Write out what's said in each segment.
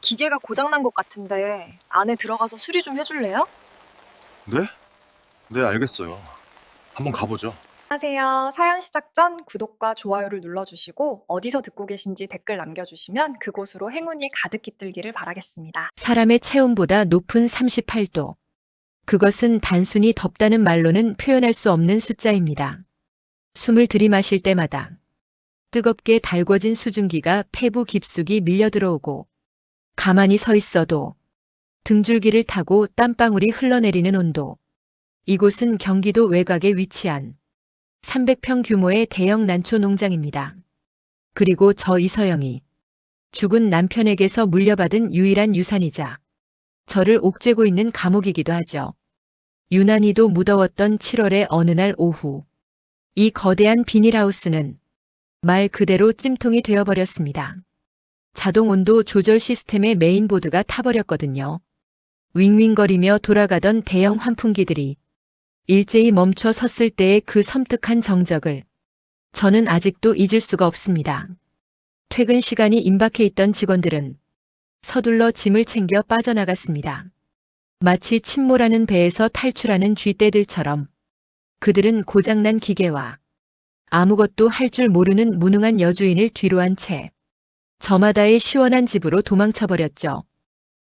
기계가 고장난 것 같은데 안에 들어가서 수리 좀 해줄래요? 네? 네, 알겠어요. 한번 가보죠. 안녕하세요. 사연 시작 전 구독과 좋아요를 눌러주시고 어디서 듣고 계신지 댓글 남겨주시면 그곳으로 행운이 가득 깃들기를 바라겠습니다. 사람의 체온보다 높은 38도. 그것은 단순히 덥다는 말로는 표현할 수 없는 숫자입니다. 숨을 들이마실 때마다 뜨겁게 달궈진 수증기가 폐부 깊숙이 밀려 들어오고, 가만히 서 있어도 등줄기를 타고 땀방울이 흘러내리는 온도. 이곳은 경기도 외곽에 위치한 300평 규모의 대형 난초 농장입니다. 그리고 저 이서영이 죽은 남편에게서 물려받은 유일한 유산이자 저를 옥죄고 있는 감옥이기도 하죠. 유난히도 무더웠던 7월의 어느 날 오후, 이 거대한 비닐하우스는 말 그대로 찜통이 되어버렸습니다. 자동 온도 조절 시스템의 메인보드가 타버렸거든요. 윙윙거리며 돌아가던 대형 환풍기들이 일제히 멈춰 섰을 때의 그 섬뜩한 정적을 저는 아직도 잊을 수가 없습니다. 퇴근 시간이 임박해 있던 직원들은 서둘러 짐을 챙겨 빠져나갔습니다. 마치 침몰하는 배에서 탈출하는 쥐떼들처럼 그들은 고장난 기계와 아무것도 할 줄 모르는 무능한 여주인을 뒤로 한 채 저마다의 시원한 집으로 도망쳐버렸죠.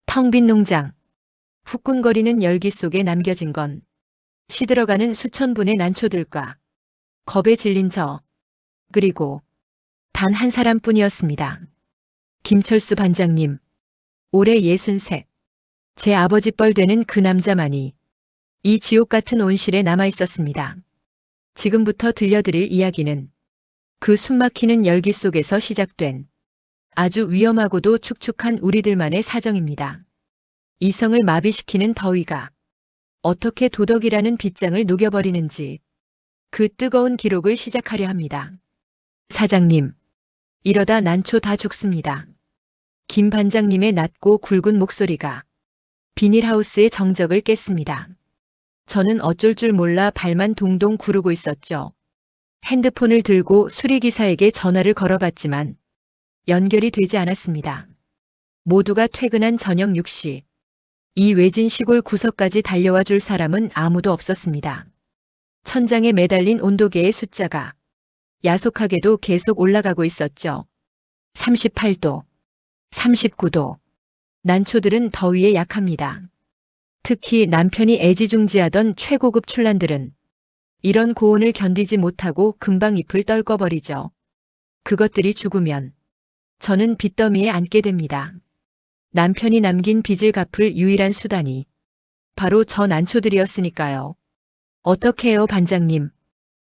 텅 빈 농장, 후끈거리는 열기 속에 남겨진 건 시들어가는 수천 분의 난초들과 겁에 질린 저, 그리고 단 한 사람뿐이었습니다. 김철수 반장님, 올해 63. 제 아버지 뻘 되는 그 남자만이 이 지옥 같은 온실에 남아 있었습니다. 지금부터 들려드릴 이야기는 그 숨막히는 열기 속에서 시작된 아주 위험하고도 축축한 우리들만의 사정입니다. 이성을 마비시키는 더위가 어떻게 도덕이라는 빗장을 녹여버리는지 그 뜨거운 기록을 시작하려 합니다. 사장님, 이러다 난초 다 죽습니다. 김 반장님의 낮고 굵은 목소리가 비닐하우스의 정적을 깼습니다. 저는 어쩔 줄 몰라 발만 동동 구르고 있었죠. 핸드폰을 들고 수리기사에게 전화를 걸어봤지만 연결이 되지 않았습니다. 모두가 퇴근한 저녁 6시. 이 외진 시골 구석까지 달려와 줄 사람은 아무도 없었습니다. 천장에 매달린 온도계의 숫자가 야속하게도 계속 올라가고 있었죠. 38도, 39도. 난초들은 더위에 약합니다. 특히 남편이 애지중지하던 최고급 출란들은 이런 고온을 견디지 못하고 금방 잎을 떨궈버리죠. 그것들이 죽으면 저는 빚더미에 앉게 됩니다. 남편이 남긴 빚을 갚을 유일한 수단이 바로 저 난초들이었으니까요. 어떻게 해요, 반장님?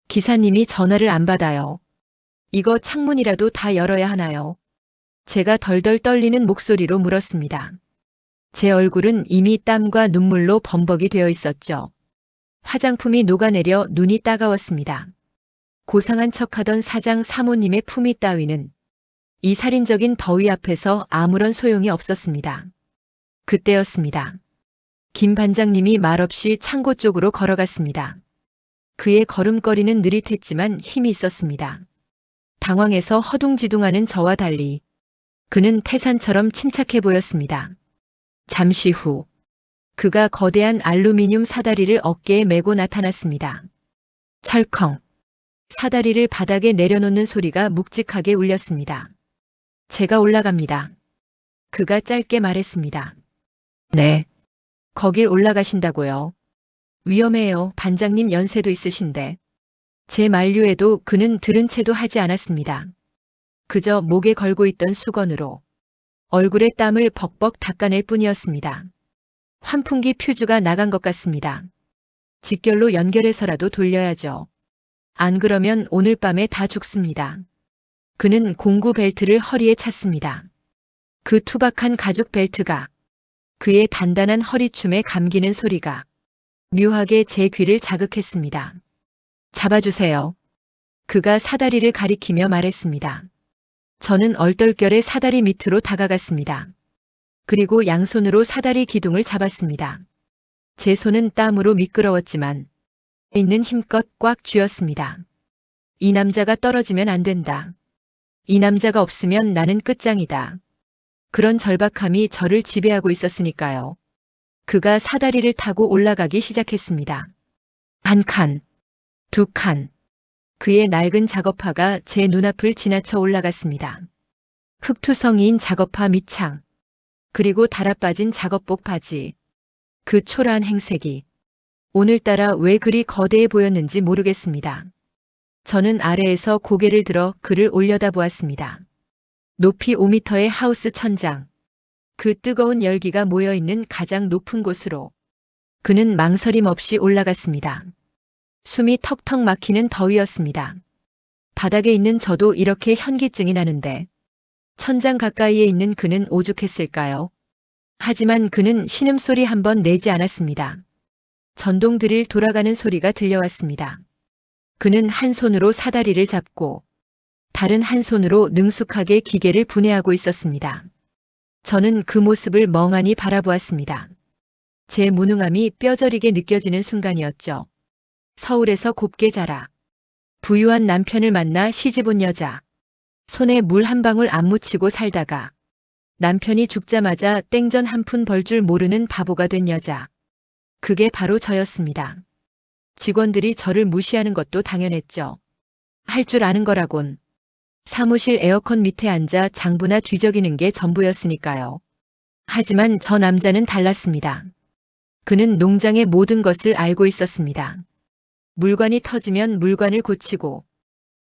기사님이 전화를 안 받아요. 이거 창문이라도 다 열어야 하나요? 제가 덜덜 떨리는 목소리로 물었습니다. 제 얼굴은 이미 땀과 눈물로 범벅이 되어 있었죠. 화장품이 녹아내려 눈이 따가웠습니다. 고상한 척하던 사장 사모님의 품위 따위는 이 살인적인 더위 앞에서 아무런 소용이 없었습니다. 그때였습니다. 김 반장님이 말없이 창고 쪽으로 걸어갔습니다. 그의 걸음걸이는 느릿했지만 힘이 있었습니다. 당황해서 허둥지둥하는 저와 달리 그는 태산처럼 침착해 보였습니다. 잠시 후 그가 거대한 알루미늄 사다리를 어깨에 메고 나타났습니다. 철컹. 사다리를 바닥에 내려놓는 소리가 묵직하게 울렸습니다. 제가 올라갑니다. 그가 짧게 말했습니다. 네. 거길 올라가신다고요. 위험해요. 반장님 연세도 있으신데. 제 만류에도 그는 들은 채도 하지 않았습니다. 그저 목에 걸고 있던 수건으로 얼굴에 땀을 벅벅 닦아낼 뿐이었습니다. 환풍기 퓨즈가 나간 것 같습니다. 직결로 연결해서라도 돌려야죠. 안 그러면 오늘 밤에 다 죽습니다. 그는 공구 벨트를 허리에 찼습니다. 그 투박한 가죽 벨트가 그의 단단한 허리춤에 감기는 소리가 묘하게 제 귀를 자극했습니다. 잡아주세요. 그가 사다리를 가리키며 말했습니다. 저는 얼떨결에 사다리 밑으로 다가갔습니다. 그리고 양손으로 사다리 기둥을 잡았습니다. 제 손은 땀으로 미끄러웠지만 있는 힘껏 꽉 쥐었습니다. 이 남자가 떨어지면 안 된다. 이 남자가 없으면 나는 끝장이다. 그런 절박함이 저를 지배하고 있었으니까요. 그가 사다리를 타고 올라가기 시작했습니다. 한 칸, 두 칸. 그의 낡은 작업화가 제 눈앞을 지나쳐 올라갔습니다. 흙투성이인 작업화 밑창, 그리고 달아빠진 작업복 바지. 그 초라한 행색이 오늘따라 왜 그리 거대해 보였는지 모르겠습니다. 저는 아래에서 고개를 들어 그를 올려다보았습니다. 높이 5미터의 하우스 천장, 그 뜨거운 열기가 모여있는 가장 높은 곳으로 그는 망설임 없이 올라갔습니다. 숨이 턱턱 막히는 더위였습니다. 바닥에 있는 저도 이렇게 현기증이 나는데 천장 가까이에 있는 그는 오죽했을까요? 하지만 그는 신음소리 한 번 내지 않았습니다. 전동 드릴 돌아가는 소리가 들려왔습니다. 그는 한 손으로 사다리를 잡고 다른 한 손으로 능숙하게 기계를 분해하고 있었습니다. 저는 그 모습을 멍하니 바라보았습니다. 제 무능함이 뼈저리게 느껴지는 순간이었죠. 서울에서 곱게 자라 부유한 남편을 만나 시집 온 여자, 손에 물 한 방울 안 묻히고 살다가 남편이 죽자마자 땡전 한 푼 벌 줄 모르는 바보가 된 여자. 그게 바로 저였습니다. 직원들이 저를 무시하는 것도 당연했죠. 할 줄 아는 거라곤 사무실 에어컨 밑에 앉아 장부나 뒤적이는 게 전부였으니까요. 하지만 저 남자는 달랐습니다. 그는 농장의 모든 것을 알고 있었습니다. 물관이 터지면 물관을 고치고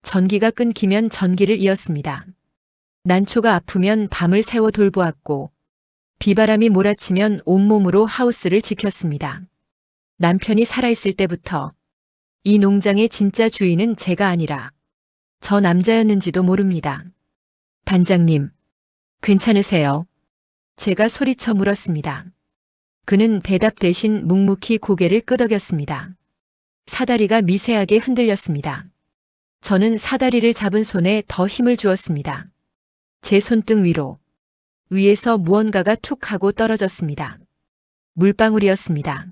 전기가 끊기면 전기를 이었습니다. 난초가 아프면 밤을 새워 돌보았고 비바람이 몰아치면 온몸으로 하우스를 지켰습니다. 남편이 살아있을 때부터 이 농장의 진짜 주인은 제가 아니라 저 남자였는지도 모릅니다. 반장님, 괜찮으세요? 제가 소리쳐 물었습니다. 그는 대답 대신 묵묵히 고개를 끄덕였습니다. 사다리가 미세하게 흔들렸습니다. 저는 사다리를 잡은 손에 더 힘을 주었습니다. 제 손등 위에서 무언가가 툭 하고 떨어졌습니다. 물방울이었습니다.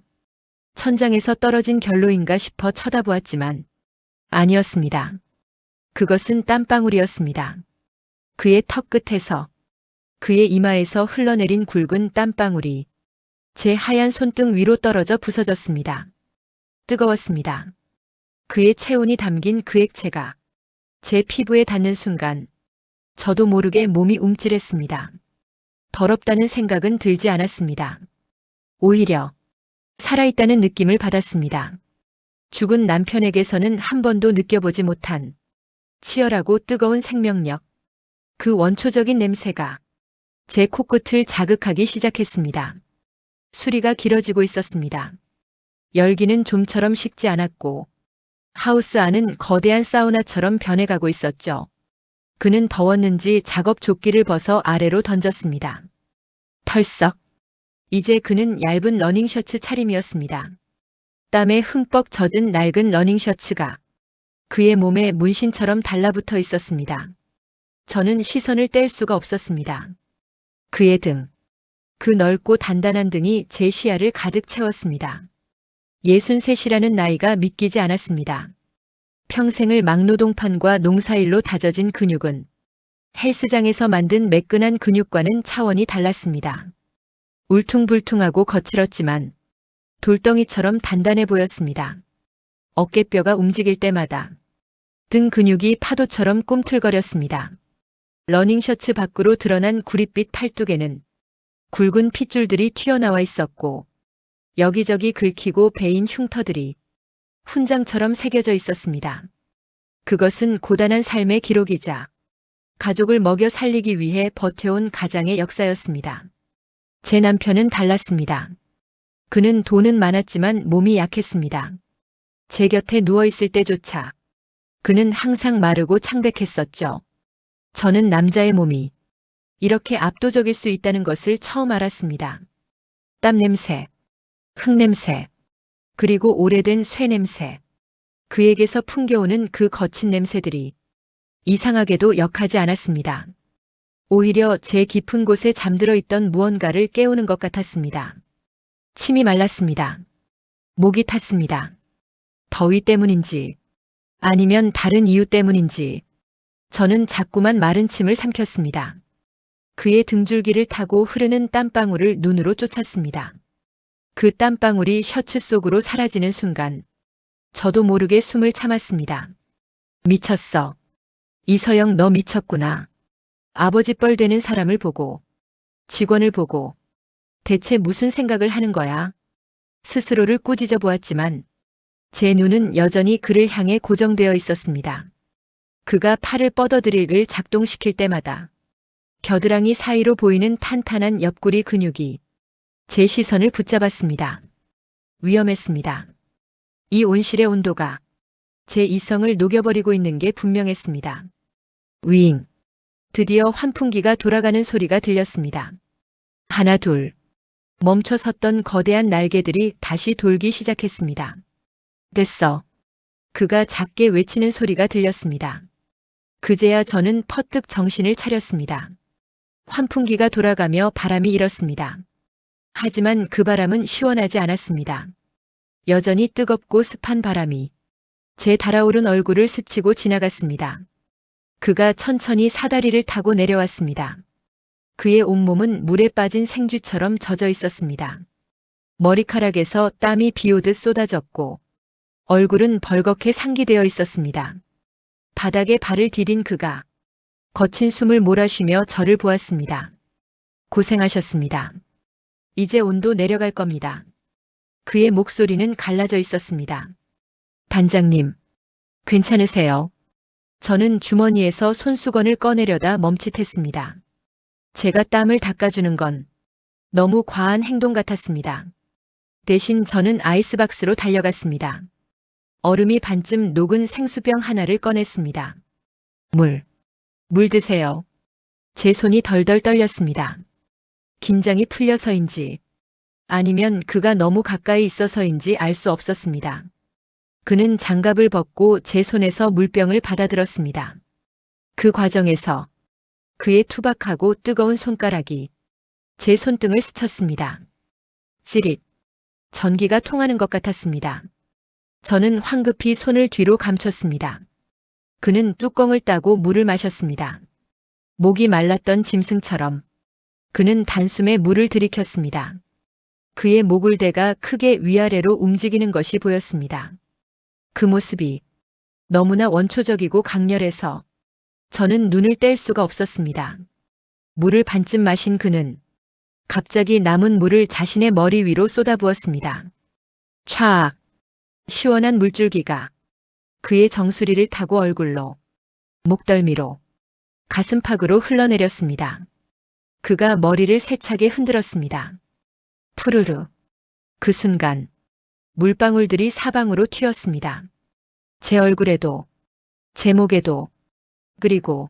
천장에서 떨어진 결로인가 싶어 쳐다보았지만 아니었습니다. 그것은 땀방울이었습니다. 그의 턱 끝에서, 그의 이마에서 흘러내린 굵은 땀방울이 제 하얀 손등 위로 떨어져 부서졌습니다. 뜨거웠습니다. 그의 체온이 담긴 그 액체가 제 피부에 닿는 순간 저도 모르게 몸이 움찔했습니다. 더럽다는 생각은 들지 않았습니다. 오히려 살아있다는 느낌을 받았습니다. 죽은 남편에게서는 한 번도 느껴보지 못한 치열하고 뜨거운 생명력, 그 원초적인 냄새가 제 코끝을 자극하기 시작했습니다. 수리가 길어지고 있었습니다. 열기는 좀처럼 식지 않았고 하우스 안은 거대한 사우나처럼 변해가고 있었죠. 그는 더웠는지 작업 조끼를 벗어 아래로 던졌습니다. 털썩. 이제 그는 얇은 러닝셔츠 차림이었습니다. 땀에 흠뻑 젖은 낡은 러닝셔츠가 그의 몸에 문신처럼 달라붙어 있었습니다. 저는 시선을 뗄 수가 없었습니다. 그의 등, 그 넓고 단단한 등이 제 시야를 가득 채웠습니다. 63이라는 나이가 믿기지 않았습니다. 평생을 막노동판과 농사일로 다져진 근육은 헬스장에서 만든 매끈한 근육과는 차원이 달랐습니다. 울퉁불퉁하고 거칠었지만 돌덩이처럼 단단해 보였습니다. 어깨뼈가 움직일 때마다 등 근육이 파도처럼 꿈틀거렸습니다. 러닝셔츠 밖으로 드러난 구릿빛 팔뚝에는 굵은 핏줄들이 튀어나와 있었고 여기저기 긁히고 베인 흉터들이 훈장처럼 새겨져 있었습니다. 그것은 고단한 삶의 기록이자 가족을 먹여 살리기 위해 버텨온 가장의 역사였습니다. 제 남편은 달랐습니다. 그는 돈은 많았지만 몸이 약했습니다. 제 곁에 누워있을 때조차 그는 항상 마르고 창백했었죠. 저는 남자의 몸이 이렇게 압도적일 수 있다는 것을 처음 알았습니다. 땀 냄새, 흙 냄새, 그리고 오래된 쇠 냄새. 그에게서 풍겨오는 그 거친 냄새들이 이상하게도 역하지 않았습니다. 오히려 제 깊은 곳에 잠들어 있던 무언가를 깨우는 것 같았습니다. 침이 말랐습니다. 목이 탔습니다. 더위 때문인지 아니면 다른 이유 때문인지 저는 자꾸만 마른 침을 삼켰습니다. 그의 등줄기를 타고 흐르는 땀방울을 눈으로 쫓았습니다. 그 땀방울이 셔츠 속으로 사라지는 순간 저도 모르게 숨을 참았습니다. 미쳤어. 이서영 너 미쳤구나. 아버지 뻘 되는 사람을 보고 직원을 보고 대체 무슨 생각을 하는 거야? 스스로를 꾸짖어 보았지만 제 눈은 여전히 그를 향해 고정되어 있었습니다. 그가 팔을 뻗어들이를 작동시킬 때마다 겨드랑이 사이로 보이는 탄탄한 옆구리 근육이 제 시선을 붙잡았습니다. 위험했습니다. 이 온실의 온도가 제 이성을 녹여버리고 있는 게 분명했습니다. 윙. 드디어 환풍기가 돌아가는 소리가 들렸습니다. 하나 둘. 멈춰 섰던 거대한 날개들이 다시 돌기 시작했습니다. 됐어. 그가 작게 외치는 소리가 들렸습니다. 그제야 저는 퍼뜩 정신을 차렸습니다. 환풍기가 돌아가며 바람이 일었습니다. 하지만 그 바람은 시원하지 않았습니다. 여전히 뜨겁고 습한 바람이 제 달아오른 얼굴을 스치고 지나갔습니다. 그가 천천히 사다리를 타고 내려왔습니다. 그의 온몸은 물에 빠진 생쥐처럼 젖어 있었습니다. 머리카락에서 땀이 비오듯 쏟아졌고 얼굴은 벌겋게 상기되어 있었습니다. 바닥에 발을 디딘 그가 거친 숨을 몰아쉬며 저를 보았습니다. 고생하셨습니다. 이제 온도 내려갈 겁니다. 그의 목소리는 갈라져 있었습니다. 반장님, 괜찮으세요? 저는 주머니에서 손수건을 꺼내려다 멈칫했습니다. 제가 땀을 닦아주는 건 너무 과한 행동 같았습니다. 대신 저는 아이스박스로 달려갔습니다. 얼음이 반쯤 녹은 생수병 하나를 꺼냈습니다. 물 드세요. 제 손이 덜덜 떨렸습니다. 긴장이 풀려서인지 아니면 그가 너무 가까이 있어서인지 알 수 없었습니다. 그는 장갑을 벗고 제 손에서 물병을 받아들었습니다. 그 과정에서 그의 투박하고 뜨거운 손가락이 제 손등을 스쳤습니다. 찌릿. 전기가 통하는 것 같았습니다. 저는 황급히 손을 뒤로 감췄습니다. 그는 뚜껑을 따고 물을 마셨습니다. 목이 말랐던 짐승처럼 그는 단숨에 물을 들이켰습니다. 그의 목을대가 크게 위아래로 움직이는 것이 보였습니다. 그 모습이 너무나 원초적이고 강렬해서 저는 눈을 뗄 수가 없었습니다. 물을 반쯤 마신 그는 갑자기 남은 물을 자신의 머리 위로 쏟아부었습니다. 촤악! 시원한 물줄기가 그의 정수리를 타고 얼굴로, 목덜미로, 가슴팍으로 흘러내렸습니다. 그가 머리를 세차게 흔들었습니다. 푸르르. 그 순간 물방울들이 사방으로 튀었습니다. 제 얼굴에도, 제 목에도, 그리고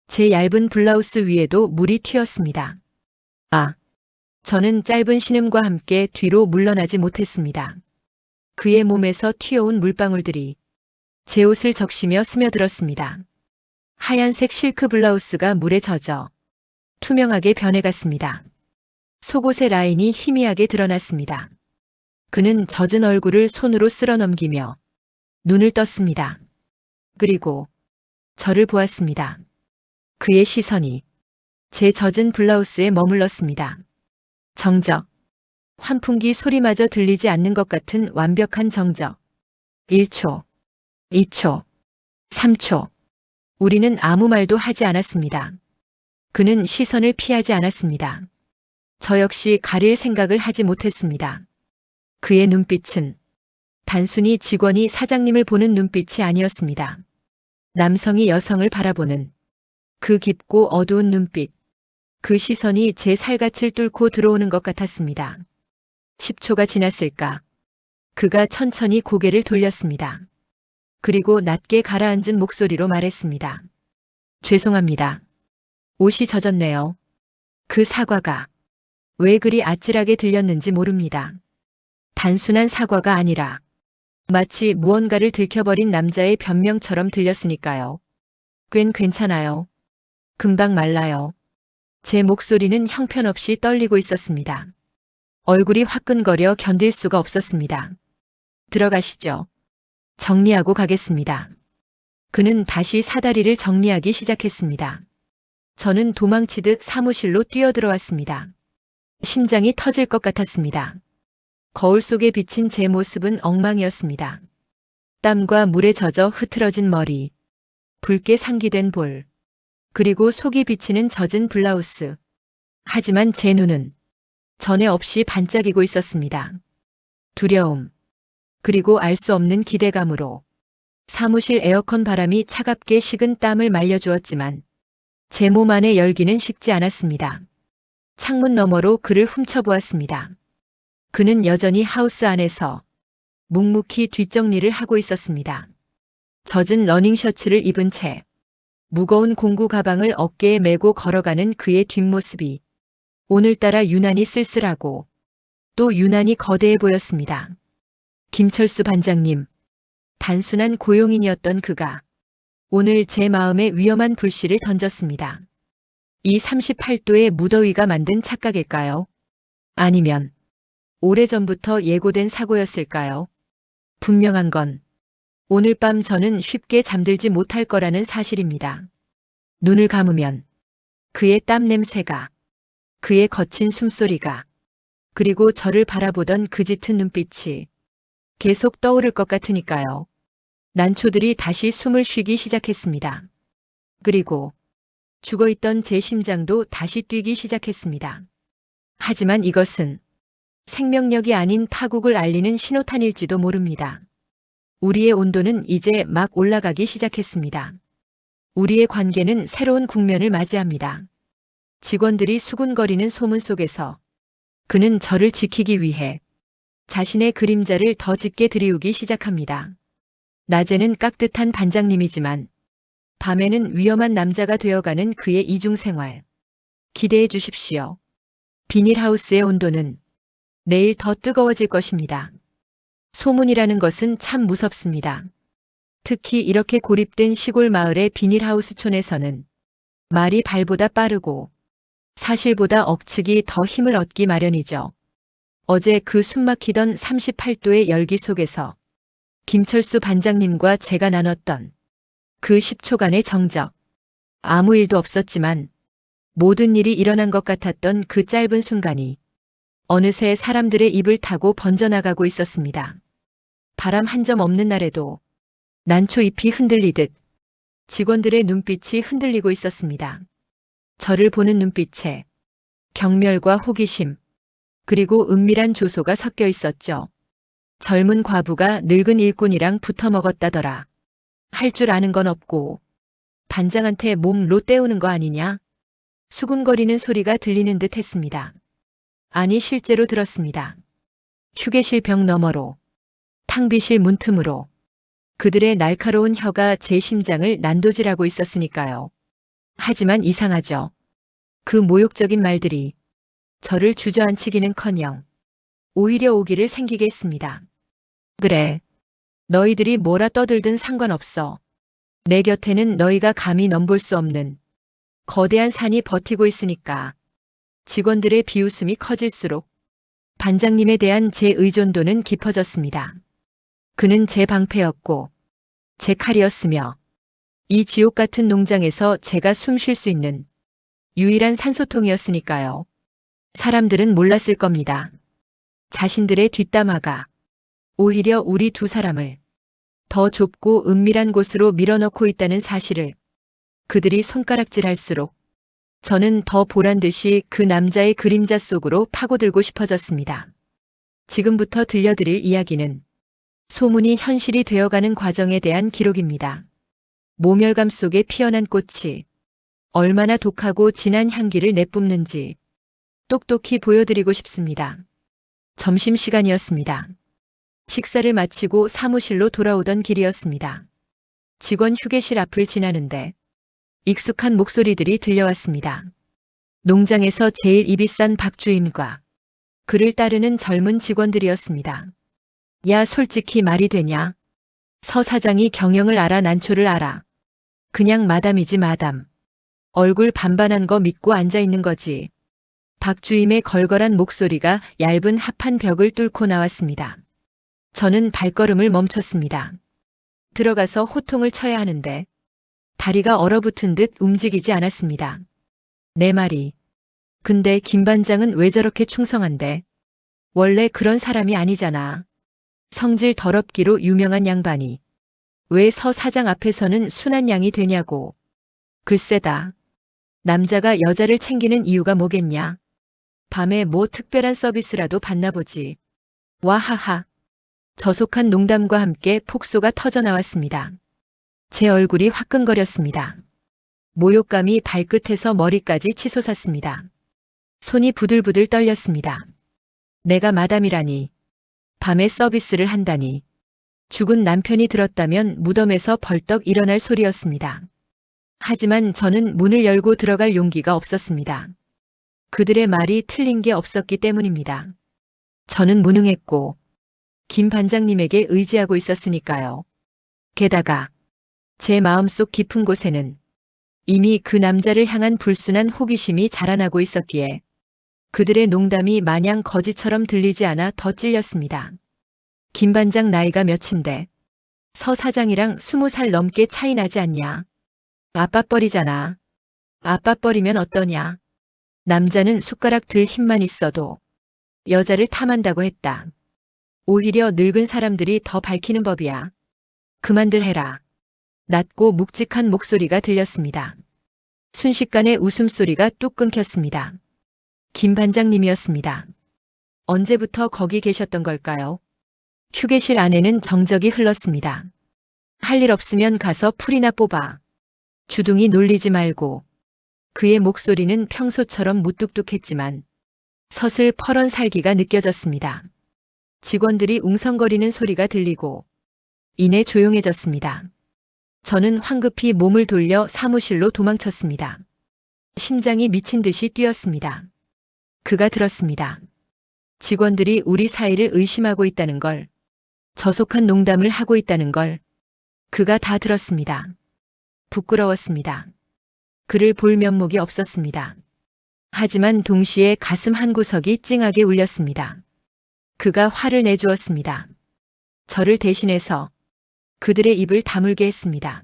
제 얇은 블라우스 위에도 물이 튀었습니다. 아! 저는 짧은 신음과 함께 뒤로 물러나지 못했습니다. 그의 몸에서 튀어온 물방울들이 제 옷을 적시며 스며들었습니다. 하얀색 실크 블라우스가 물에 젖어 투명하게 변해갔습니다. 속옷의 라인이 희미하게 드러났습니다. 그는 젖은 얼굴을 손으로 쓸어 넘기며 눈을 떴습니다. 그리고 저를 보았습니다. 그의 시선이 제 젖은 블라우스에 머물렀습니다. 정적. 환풍기 소리마저 들리지 않는 것 같은 완벽한 정적. 1초, 2초, 3초. 우리는 아무 말도 하지 않았습니다. 그는 시선을 피하지 않았습니다. 저 역시 가릴 생각을 하지 못했습니다. 그의 눈빛은 단순히 직원이 사장님을 보는 눈빛이 아니었습니다. 남성이 여성을 바라보는 그 깊고 어두운 눈빛, 그 시선이 제 살갗을 뚫고 들어오는 것 같았습니다. 10초가 지났을까? 그가 천천히 고개를 돌렸습니다. 그리고 낮게 가라앉은 목소리로 말했습니다. 죄송합니다. 옷이 젖었네요. 그 사과가 왜 그리 아찔하게 들렸는지 모릅니다. 단순한 사과가 아니라 마치 무언가를 들켜버린 남자의 변명처럼 들렸으니까요. 꽤 괜찮아요. 금방 말라요. 제 목소리는 형편없이 떨리고 있었습니다. 얼굴이 화끈거려 견딜 수가 없었습니다. 들어가시죠. 정리하고 가겠습니다. 그는 다시 사다리를 정리하기 시작했습니다. 저는 도망치듯 사무실로 뛰어들어왔습니다. 심장이 터질 것 같았습니다. 거울 속에 비친 제 모습은 엉망이었습니다. 땀과 물에 젖어 흐트러진 머리, 붉게 상기된 볼, 그리고 속이 비치는 젖은 블라우스. 하지만 제 눈은 전에 없이 반짝이고 있었습니다. 두려움, 그리고 알 수 없는 기대감으로 사무실 에어컨 바람이 차갑게 식은 땀을 말려주었지만 제 몸 안의 열기는 식지 않았습니다. 창문 너머로 그를 훔쳐보았습니다. 그는 여전히 하우스 안에서 묵묵히 뒷정리를 하고 있었습니다. 젖은 러닝 셔츠를 입은 채 무거운 공구 가방을 어깨에 메고 걸어가는 그의 뒷모습이 오늘따라 유난히 쓸쓸하고 또 유난히 거대해 보였습니다. 김철수 반장님, 단순한 고용인이었던 그가 오늘 제 마음에 위험한 불씨를 던졌습니다. 이 38도의 무더위가 만든 착각일까요? 아니면 오래전부터 예고된 사고였을까요? 분명한 건 오늘 밤 저는 쉽게 잠들지 못할 거라는 사실입니다. 눈을 감으면 그의 땀 냄새가, 그의 거친 숨소리가, 그리고 저를 바라보던 그 짙은 눈빛이 계속 떠오를 것 같으니까요. 난초들이 다시 숨을 쉬기 시작했습니다. 그리고 죽어있던 제 심장도 다시 뛰기 시작했습니다. 하지만 이것은 생명력이 아닌 파국을 알리는 신호탄일지도 모릅니다. 우리의 온도는 이제 막 올라가기 시작했습니다. 우리의 관계는 새로운 국면을 맞이합니다. 직원들이 수군거리는 소문 속에서 그는 저를 지키기 위해 자신의 그림자를 더 짙게 들이우기 시작합니다. 낮에는 깍듯한 반장님이지만 밤에는 위험한 남자가 되어가는 그의 이중생활. 기대해 주십시오. 비닐하우스의 온도는 내일 더 뜨거워질 것입니다. 소문이라는 것은 참 무섭습니다. 특히 이렇게 고립된 시골 마을의 비닐하우스촌에서는 말이 발보다 빠르고 사실보다 억측이 더 힘을 얻기 마련이죠. 어제 그 숨막히던 38도의 열기 속에서 김철수 반장님과 제가 나눴던 그 10초간의 정적. 아무 일도 없었지만 모든 일이 일어난 것 같았던 그 짧은 순간이 어느새 사람들의 입을 타고 번져나가고 있었습니다. 바람 한 점 없는 날에도 난초 잎이 흔들리듯 직원들의 눈빛이 흔들리고 있었습니다. 저를 보는 눈빛에 경멸과 호기심, 그리고 은밀한 조소가 섞여 있었죠. 젊은 과부가 늙은 일꾼이랑 붙어 먹었다더라. 할 줄 아는 건 없고 반장한테 몸로 때우는 거 아니냐? 수군거리는 소리가 들리는 듯 했습니다. 아니, 실제로 들었습니다. 휴게실 벽 너머로, 탕비실 문틈으로 그들의 날카로운 혀가 제 심장을 난도질하고 있었으니까요. 하지만 이상하죠. 그 모욕적인 말들이 저를 주저앉히기는커녕 오히려 오기를 생기게 했습니다. 그래, 너희들이 뭐라 떠들든 상관없어. 내 곁에는 너희가 감히 넘볼 수 없는 거대한 산이 버티고 있으니까. 직원들의 비웃음이 커질수록 반장님에 대한 제 의존도는 깊어졌습니다. 그는 제 방패였고 제 칼이었으며 이 지옥 같은 농장에서 제가 숨 쉴 수 있는 유일한 산소통이었으니까요. 사람들은 몰랐을 겁니다. 자신들의 뒷담화가 오히려 우리 두 사람을 더 좁고 은밀한 곳으로 밀어넣고 있다는 사실을. 그들이 손가락질할수록 저는 더 보란듯이 그 남자의 그림자 속으로 파고들고 싶어졌습니다. 지금부터 들려드릴 이야기는 소문이 현실이 되어가는 과정에 대한 기록입니다. 모멸감 속에 피어난 꽃이 얼마나 독하고 진한 향기를 내뿜는지 똑똑히 보여드리고 싶습니다. 점심시간이었습니다. 식사를 마치고 사무실로 돌아오던 길이었습니다. 직원 휴게실 앞을 지나는데 익숙한 목소리들이 들려왔습니다. 농장에서 제일 입이 싼 박주임과 그를 따르는 젊은 직원들이었습니다. 야, 솔직히 말이 되냐? 서 사장이 경영을 알아, 난초를 알아. 그냥 마담이지, 마담. 얼굴 반반한 거 믿고 앉아있는 거지. 박주임의 걸걸한 목소리가 얇은 합판 벽을 뚫고 나왔습니다. 저는 발걸음을 멈췄습니다. 들어가서 호통을 쳐야 하는데 다리가 얼어붙은 듯 움직이지 않았습니다. 내 말이. 근데 김 반장은 왜 저렇게 충성한데? 원래 그런 사람이 아니잖아. 성질 더럽기로 유명한 양반이. 왜 서 사장 앞에서는 순한 양이 되냐고. 글쎄다. 남자가 여자를 챙기는 이유가 뭐겠냐? 밤에 뭐 특별한 서비스라도 받나 보지. 와하하. 저속한 농담과 함께 폭소가 터져 나왔습니다. 제 얼굴이 화끈거렸습니다. 모욕감이 발끝에서 머리까지 치솟았습니다. 손이 부들부들 떨렸습니다. 내가 마담이라니. 밤에 서비스를 한다니. 죽은 남편이 들었다면 무덤에서 벌떡 일어날 소리였습니다. 하지만 저는 문을 열고 들어갈 용기가 없었습니다. 그들의 말이 틀린 게 없었기 때문입니다. 저는 무능했고 김 반장님에게 의지하고 있었으니까요. 게다가 제 마음속 깊은 곳에는 이미 그 남자를 향한 불순한 호기심이 자라나고 있었기에 그들의 농담이 마냥 거지처럼 들리지 않아 더 찔렸습니다. 김 반장 나이가 몇인데 서 사장이랑 20살 넘게 차이 나지 않냐. 아빠뻘이잖아. 아빠뻘이면 어떠냐. 남자는 숟가락 들 힘만 있어도 여자를 탐한다고 했다. 오히려 늙은 사람들이 더 밝히는 법이야. 그만들 해라. 낮고 묵직한 목소리가 들렸습니다. 순식간에 웃음소리가 뚝 끊겼습니다. 김 반장님이었습니다. 언제부터 거기 계셨던 걸까요? 휴게실 안에는 정적이 흘렀습니다. 할 일 없으면 가서 풀이나 뽑아. 주둥이 놀리지 말고. 그의 목소리는 평소처럼 무뚝뚝했지만 서슬 퍼런 살기가 느껴졌습니다. 직원들이 웅성거리는 소리가 들리고 이내 조용해졌습니다. 저는 황급히 몸을 돌려 사무실로 도망쳤습니다. 심장이 미친 듯이 뛰었습니다. 그가 들었습니다. 직원들이 우리 사이를 의심하고 있다는 걸, 저속한 농담을 하고 있다는 걸 그가 다 들었습니다. 부끄러웠습니다. 그를 볼 면목이 없었습니다. 하지만 동시에 가슴 한구석이 찡하게 울렸습니다. 그가 화를 내주었습니다. 저를 대신해서 그들의 입을 다물게 했습니다.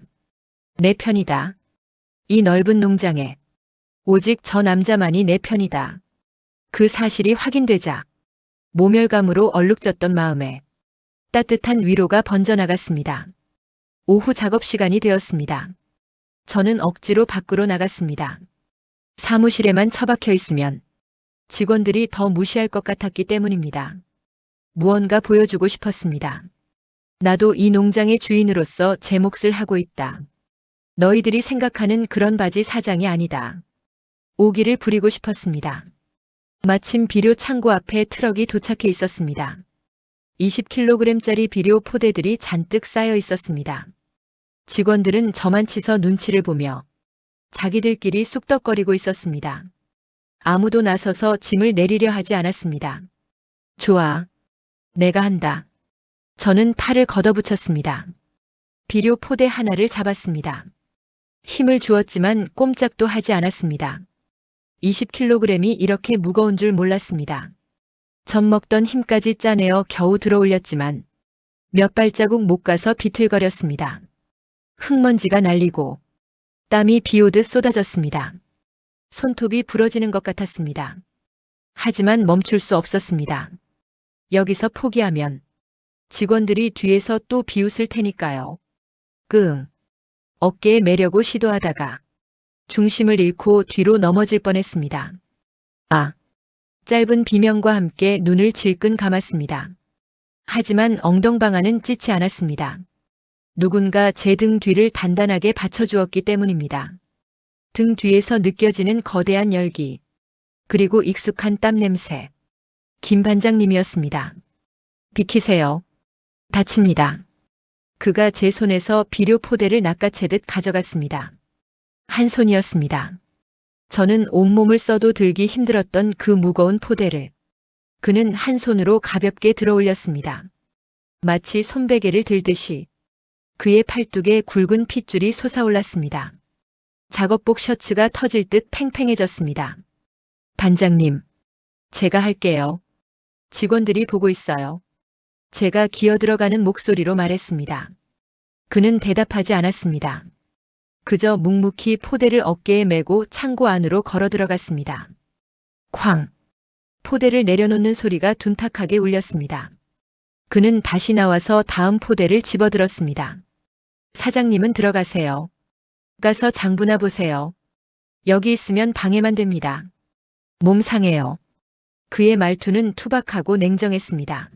내 편이다. 이 넓은 농장에 오직 저 남자만이 내 편이다. 그 사실이 확인되자 모멸감으로 얼룩졌던 마음에 따뜻한 위로가 번져나갔습니다. 오후 작업 시간이 되었습니다. 저는 억지로 밖으로 나갔습니다. 사무실에만 처박혀 있으면 직원들이 더 무시할 것 같았기 때문입니다. 무언가 보여주고 싶었습니다. 나도 이 농장의 주인으로서 제 몫을 하고 있다. 너희들이 생각하는 그런 바지 사장이 아니다. 오기를 부리고 싶었습니다. 마침 비료 창고 앞에 트럭이 도착해 있었습니다. 20kg짜리 비료 포대들이 잔뜩 쌓여 있었습니다. 직원들은 저만 치서 눈치를 보며 자기들끼리 쑥덕거리고 있었습니다. 아무도 나서서 짐을 내리려 하지 않았습니다. 좋아. 내가 한다. 저는 팔을 걷어붙였습니다. 비료 포대 하나를 잡았습니다. 힘을 주었지만 꼼짝도 하지 않았습니다. 20kg이 이렇게 무거운 줄 몰랐습니다. 젖먹던 힘까지 짜내어 겨우 들어올렸지만 몇 발자국 못 가서 비틀거렸습니다. 흙먼지가 날리고 땀이 비오듯 쏟아졌습니다. 손톱이 부러지는 것 같았습니다. 하지만 멈출 수 없었습니다. 여기서 포기하면 직원들이 뒤에서 또 비웃을 테니까요. 끙. 어깨에 매려고 시도하다가 중심을 잃고 뒤로 넘어질 뻔했습니다. 아. 짧은 비명과 함께 눈을 질끈 감았습니다. 하지만 엉덩방아는 찢지 않았습니다. 누군가 제 등 뒤를 단단하게 받쳐주었기 때문입니다. 등 뒤에서 느껴지는 거대한 열기, 그리고 익숙한 땀 냄새. 김 반장님이었습니다. 비키세요. 다칩니다. 그가 제 손에서 비료 포대를 낚아채듯 가져갔습니다. 한 손이었습니다. 저는 온몸을 써도 들기 힘들었던 그 무거운 포대를 그는 한 손으로 가볍게 들어올렸습니다. 마치 손베개를 들듯이 그의 팔뚝에 굵은 핏줄이 솟아올랐습니다. 작업복 셔츠가 터질 듯 팽팽해졌습니다. 반장님, 제가 할게요. 직원들이 보고 있어요. 제가 기어들어가는 목소리로 말했습니다. 그는 대답하지 않았습니다. 그저 묵묵히 포대를 어깨에 메고 창고 안으로 걸어 들어갔습니다. 쾅! 포대를 내려놓는 소리가 둔탁하게 울렸습니다. 그는 다시 나와서 다음 포대를 집어들었습니다. 사장님은 들어가세요. 가서 장부나 보세요. 여기 있으면 방해만 됩니다. 몸 상해요. 그의 말투는 투박하고 냉정했습니다.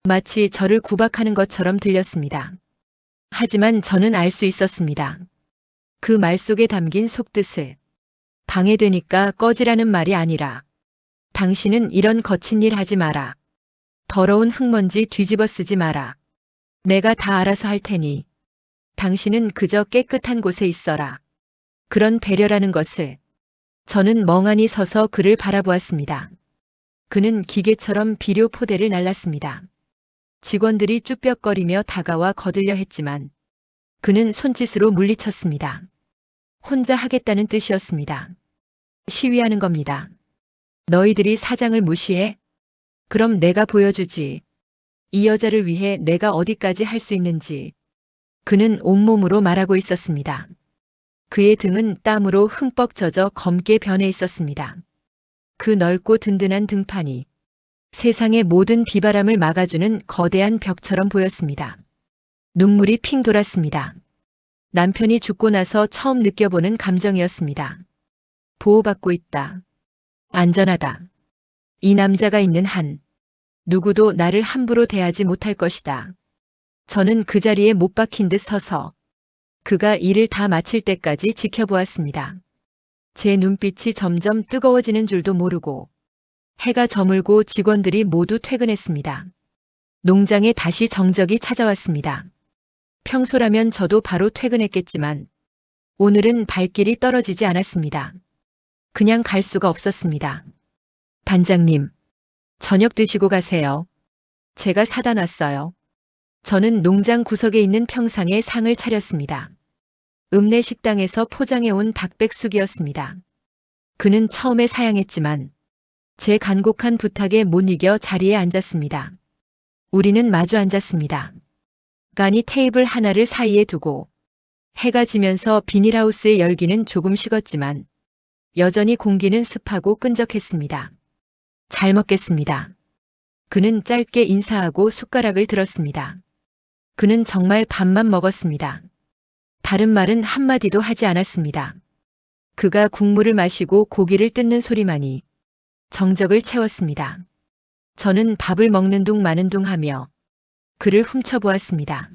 마치 저를 구박하는 것처럼 들렸습니다. 하지만 저는 알 수 있었습니다. 그 말 속에 담긴 속뜻을. 방해되니까 꺼지라는 말이 아니라 당신은 이런 거친 일 하지 마라. 더러운 흙먼지 뒤집어 쓰지 마라. 내가 다 알아서 할 테니 당신은 그저 깨끗한 곳에 있어라. 그런 배려라는 것을. 저는 멍하니 서서 그를 바라보았습니다. 그는 기계처럼 비료 포대를 날랐습니다. 직원들이 쭈뼛거리며 다가와 거들려 했지만 그는 손짓으로 물리쳤습니다. 혼자 하겠다는 뜻이었습니다. 시위하는 겁니다. 너희들이 사장을 무시해? 그럼 내가 보여주지. 이 여자를 위해 내가 어디까지 할 수 있는지. 그는 온몸으로 말하고 있었습니다. 그의 등은 땀으로 흠뻑 젖어 검게 변해 있었습니다. 그 넓고 든든한 등판이 세상의 모든 비바람을 막아주는 거대한 벽처럼 보였습니다. 눈물이 핑 돌았습니다. 남편이 죽고 나서 처음 느껴보는 감정이었습니다. 보호받고 있다. 안전하다. 이 남자가 있는 한 누구도 나를 함부로 대하지 못할 것이다. 저는 그 자리에 못 박힌 듯 서서 그가 일을 다 마칠 때까지 지켜보았습니다. 제 눈빛이 점점 뜨거워지는 줄도 모르고 해가 저물고 직원들이 모두 퇴근했습니다. 농장에 다시 정적이 찾아왔습니다. 평소라면 저도 바로 퇴근했겠지만 오늘은 발길이 떨어지지 않았습니다. 그냥 갈 수가 없었습니다. 반장님, 저녁 드시고 가세요. 제가 사다 놨어요. 저는 농장 구석에 있는 평상에 상을 차렸습니다. 읍내 식당에서 포장해온 닭백숙이었습니다. 그는 처음에 사양했지만 제 간곡한 부탁에 못 이겨 자리에 앉았습니다. 우리는 마주 앉았습니다. 간이 테이블 하나를 사이에 두고 해가 지면서 비닐하우스의 열기는 조금 식었지만 여전히 공기는 습하고 끈적했습니다. 잘 먹겠습니다. 그는 짧게 인사하고 숟가락을 들었습니다. 그는 정말 밥만 먹었습니다. 다른 말은 한마디도 하지 않았습니다. 그가 국물을 마시고 고기를 뜯는 소리만이 정적을 채웠습니다. 저는 밥을 먹는 둥 마는 둥 하며 그를 훔쳐보았습니다.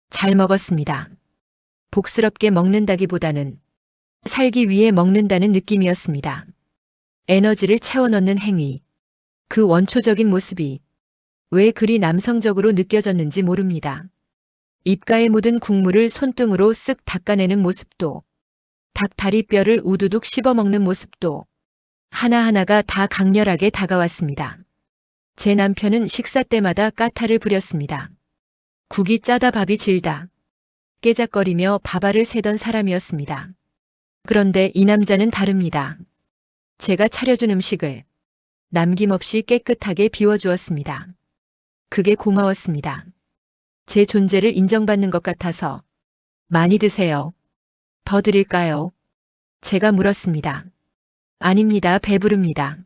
잘 먹었습니다. 복스럽게 먹는다기보다는 살기 위해 먹는다는 느낌이었습니다. 에너지를 채워넣는 행위. 그 원초적인 모습이 왜 그리 남성적으로 느껴졌는지 모릅니다. 입가에 묻은 국물을 손등으로 쓱 닦아내는 모습도, 닭 다리뼈를 우두둑 씹어먹는 모습도 하나하나가 다 강렬하게 다가왔습니다. 제 남편은 식사 때마다 까탈을 부렸습니다. 국이 짜다 밥이 질다. 깨작거리며 밥알을 세던 사람이었습니다. 그런데 이 남자는 다릅니다. 제가 차려준 음식을 남김없이 깨끗하게 비워주었습니다. 그게 고마웠습니다. 제 존재를 인정받는 것 같아서. 많이 드세요. 더 드릴까요? 제가 물었습니다. 아닙니다. 배부릅니다.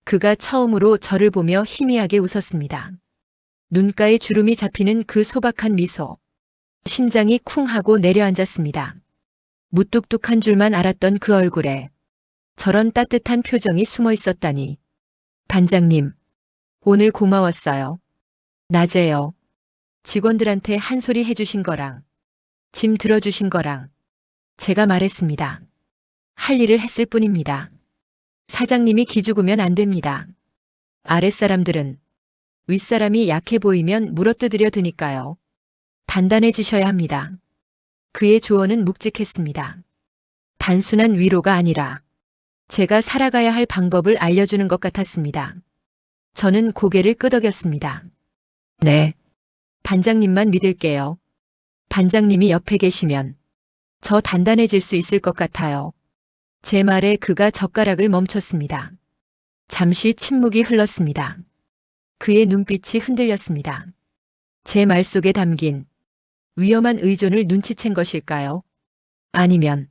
그가 처음으로 저를 보며 희미하게 웃었습니다. 눈가에 주름이 잡히는 그 소박한 미소. 심장이 쿵 하고 내려앉았습니다. 무뚝뚝한 줄만 알았던 그 얼굴에 저런 따뜻한 표정이 숨어 있었다니. 반장님, 오늘 고마웠어요. 낮에요. 직원들한테 한 소리 해주신 거랑 짐 들어주신 거랑 제가 말했습니다. 할 일을 했을 뿐입니다. 사장님이 기죽으면 안 됩니다. 아랫사람들은 윗사람이 약해 보이면 물어뜯으려 드니까요. 단단해지셔야 합니다. 그의 조언은 묵직했습니다. 단순한 위로가 아니라 제가 살아가야 할 방법을 알려주는 것 같았습니다. 저는 고개를 끄덕였습니다. 네. 반장님만 믿을게요. 반장님이 옆에 계시면 저 단단해질 수 있을 것 같아요. 제 말에 그가 젓가락을 멈췄습니다. 잠시 침묵이 흘렀습니다. 그의 눈빛이 흔들렸습니다. 제 말 속에 담긴 위험한 의존을 눈치챈 것일까요? 아니면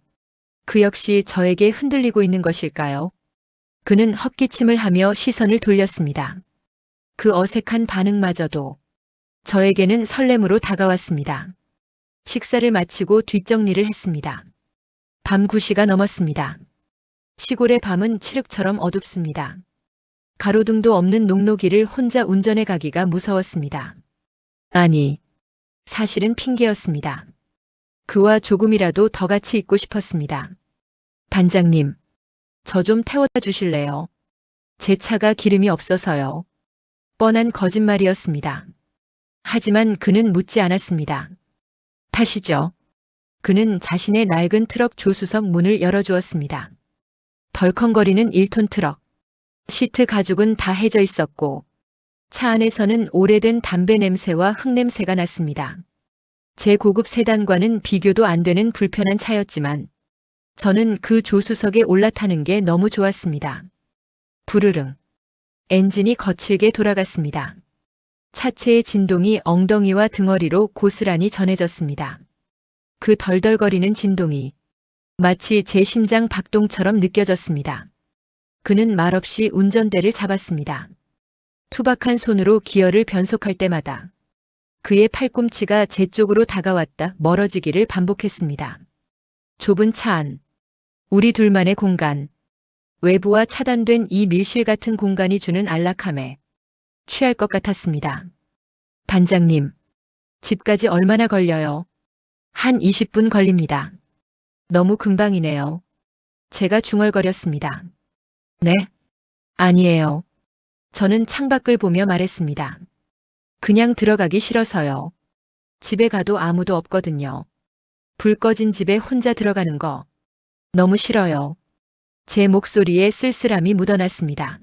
그 역시 저에게 흔들리고 있는 것일까요? 그는 헛기침을 하며 시선을 돌렸습니다. 그 어색한 반응마저도 저에게는 설렘으로 다가왔습니다. 식사를 마치고 뒷정리를 했습니다. 밤 9시가 넘었습니다. 시골의 밤은 칠흑처럼 어둡습니다. 가로등도 없는 녹로길을 혼자 운전해 가기가 무서웠습니다. 아니, 사실은 핑계였습니다. 그와 조금이라도 더 같이 있고 싶었습니다. 반장님, 저 좀 태워다 주실래요? 제 차가 기름이 없어서요. 뻔한 거짓말이었습니다. 하지만 그는 묻지 않았습니다. 타시죠. 그는 자신의 낡은 트럭 조수석 문을 열어주었습니다. 덜컹거리는 1톤 트럭. 시트 가죽은 다 해져 있었고 차 안에서는 오래된 담배 냄새와 흙냄새가 났습니다. 제 고급 세단과는 비교도 안 되는 불편한 차였지만 저는 그 조수석에 올라타는 게 너무 좋았습니다. 부르릉. 엔진이 거칠게 돌아갔습니다. 차체의 진동이 엉덩이와 등허리로 고스란히 전해졌습니다. 그 덜덜거리는 진동이 마치 제 심장 박동처럼 느껴졌습니다. 그는 말없이 운전대를 잡았습니다. 투박한 손으로 기어를 변속할 때마다 그의 팔꿈치가 제 쪽으로 다가왔다 멀어지기를 반복했습니다. 좁은 차 안, 우리 둘만의 공간, 외부와 차단된 이 밀실 같은 공간이 주는 안락함에 취할 것 같았습니다. 반장님, 집까지 얼마나 걸려요? 한 20분 걸립니다. 너무 금방이네요. 제가 중얼거렸습니다. 네? 아니에요. 저는 창밖을 보며 말했습니다. 그냥 들어가기 싫어서요. 집에 가도 아무도 없거든요. 불 꺼진 집에 혼자 들어가는 거 너무 싫어요. 제 목소리에 쓸쓸함이 묻어났습니다.